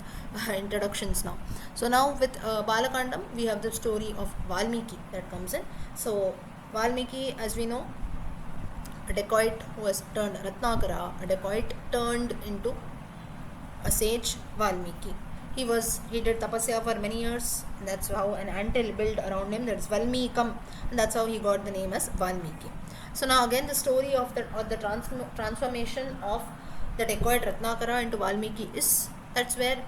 introductions now. So now with Balakandam, we have the story of Valmiki that comes in. So Valmiki, as we know, a dacoit who was turned Ratnakara, a dacoit turned into a sage, Valmiki. He did tapasya for many years. That's how an anthill built around him. That's Valmikam, and that's how he got the name as Valmiki. So now again the story of the transformation of the dacoit Ratnakara into Valmiki is, that's where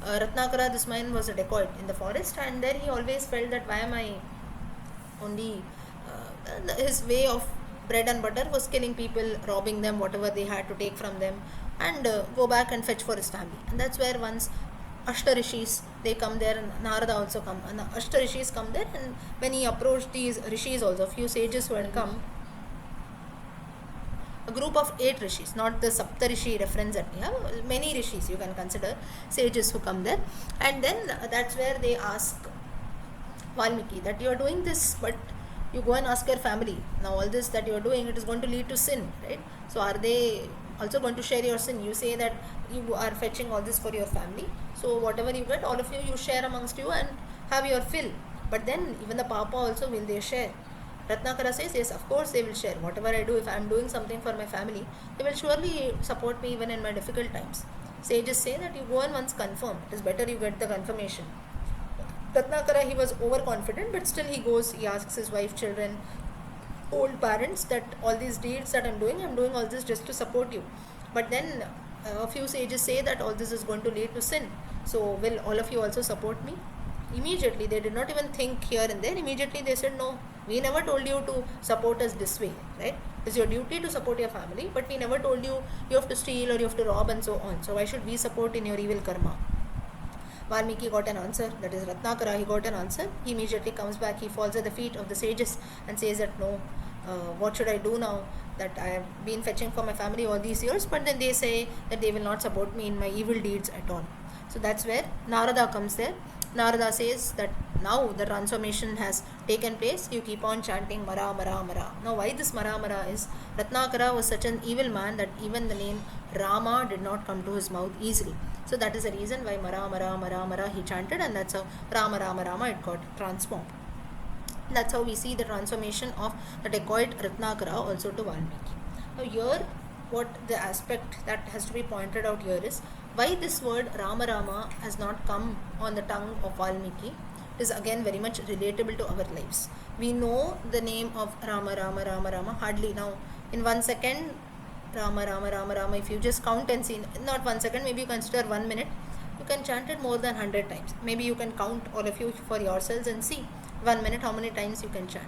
Ratnakara, this man was a dacoit in the forest, and there he always felt that why am I only his way of bread and butter was killing people, robbing them, whatever they had to take from them, and go back and fetch for his family. And that's where once Ashtarishis, they come there, and Narada also come, and Ashtarishis come there, and when he approached these rishis also, few sages who had come, a group of 8 rishis, not the Saptarishi reference that we have. Many rishis you can consider, sages who come there, and then that's where they ask Valmiki that you are doing this, but you go and ask your family. Now all this that you are doing, it is going to lead to sin, right? So are they also going to share your sin? You say that you are fetching all this for your family, so whatever you get, all of you share amongst you and have your fill. But then even the Papa also, will they share? Ratnakara says, yes, of course they will share. Whatever I do, if I am doing something for my family, they will surely support me even in my difficult times. Sages say that you go and once confirm. It is better you get the confirmation. Ratnakara, he was overconfident, but still he goes, he asks his wife, children, old parents, that all these deeds that I'm doing all this just to support you. But then a few sages say that all this is going to lead to sin. So will all of you also support me? Immediately, they did not even think here and there. Immediately they said, no, we never told you to support us this way, right? It's your duty to support your family, but we never told you you have to steal or you have to rob and so on. So why should we support in your evil karma? Valmiki got an answer, that is Ratnakara, he got an answer. He immediately comes back, he falls at the feet of the sages and says that no, what should I do now that I have been fetching for my family all these years, but then they say that they will not support me in my evil deeds at all. So that's where Narada comes there. Narada says that now the transformation has taken place, you keep on chanting Mara Mara Mara. Now why this Mara Mara is, Ratnakara was such an evil man that even the name Rama did not come to his mouth easily. So that is the reason why Mara Mara Mara Mara he chanted, and that's how Rama Rama Rama it got transformed. That's how we see the transformation of the dacoit Ratnakara also to Valmiki. Now here, what the aspect that has to be pointed out here is why this word Rama Rama has not come on the tongue of Valmiki. It is again very much relatable to our lives. We know the name of Rama Rama Rama Rama hardly now. In 1 second, Rama Rama Rama Rama, if you just count and see, not 1 second, maybe you consider 1 minute, you can chant it more than 100 times. Maybe you can count all of you for yourselves and see 1 minute how many times you can chant.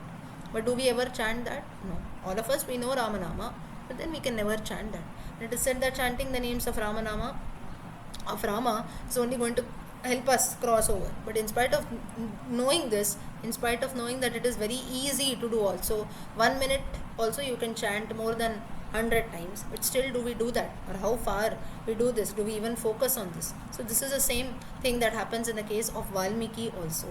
But do we ever chant that? No. All of us, we know Rama Nama, but then we can never chant that. And it is said that chanting the names of Rama Nama, of Rama, is only going to help us cross over. But in spite of knowing this, in spite of knowing that it is very easy to do also, 1 minute also you can chant more than 100 times, but still do we do that? Or how far we do this? Do we even focus on this? So this is the same thing that happens in the case of Valmiki also.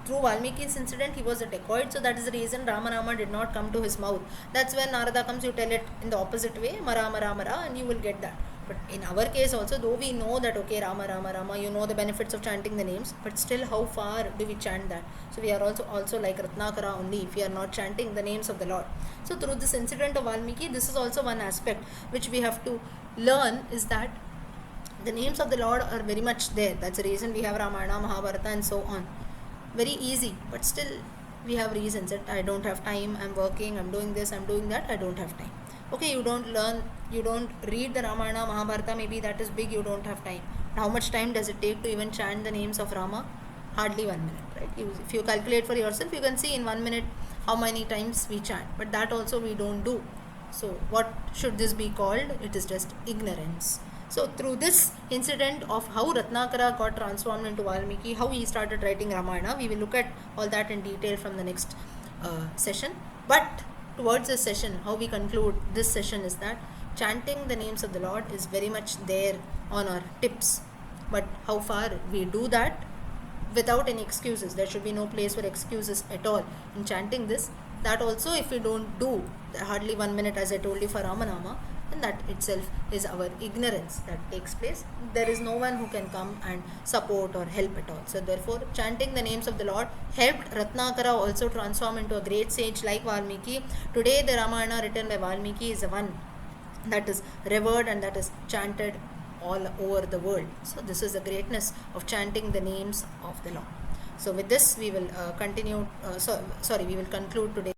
Through Valmiki's incident, he was a dacoit, so that is the reason Rama Rama did not come to his mouth. That's when Narada comes, you tell it in the opposite way, Mara Mara Mara, and you will get that. But in our case also, though we know that, okay, Rama Rama Rama, you know the benefits of chanting the names, but still how far do we chant that? So we are also like Ratnakara only if we are not chanting the names of the Lord. So through this incident of Valmiki, this is also one aspect which we have to learn, is that the names of the Lord are very much there. That's the reason we have Ramayana, Mahabharata and so on. Very easy, but still we have reasons that I don't have time, I'm working, I'm doing this, I'm doing that, I don't have time. Okay, you don't learn, you don't read the Ramayana, Mahabharata, maybe that is big, you don't have time. How much time does it take to even chant the names of Rama? Hardly 1 minute, right? If you calculate for yourself, you can see in 1 minute how many times we chant, but that also we don't do. So what should this be called? It is just ignorance. So through this incident of how Ratnakara got transformed into Valmiki, how he started writing Ramayana, we will look at all that in detail from the next session. But towards this session, how we conclude this session is that chanting the names of the Lord is very much there on our tips. But how far we do that without any excuses, there should be no place for excuses at all in chanting this. That also, if we don't do hardly 1 minute, as I told you, for Ramanama, then that itself is our ignorance that takes place. There is no one who can come and support or help at all. So therefore, chanting the names of the Lord helped Ratnakara also transform into a great sage like Valmiki. Today the Ramayana written by Valmiki is the one that is revered and that is chanted all over the world. So this is the greatness of chanting the names of the Lord. So with this we will we will conclude today.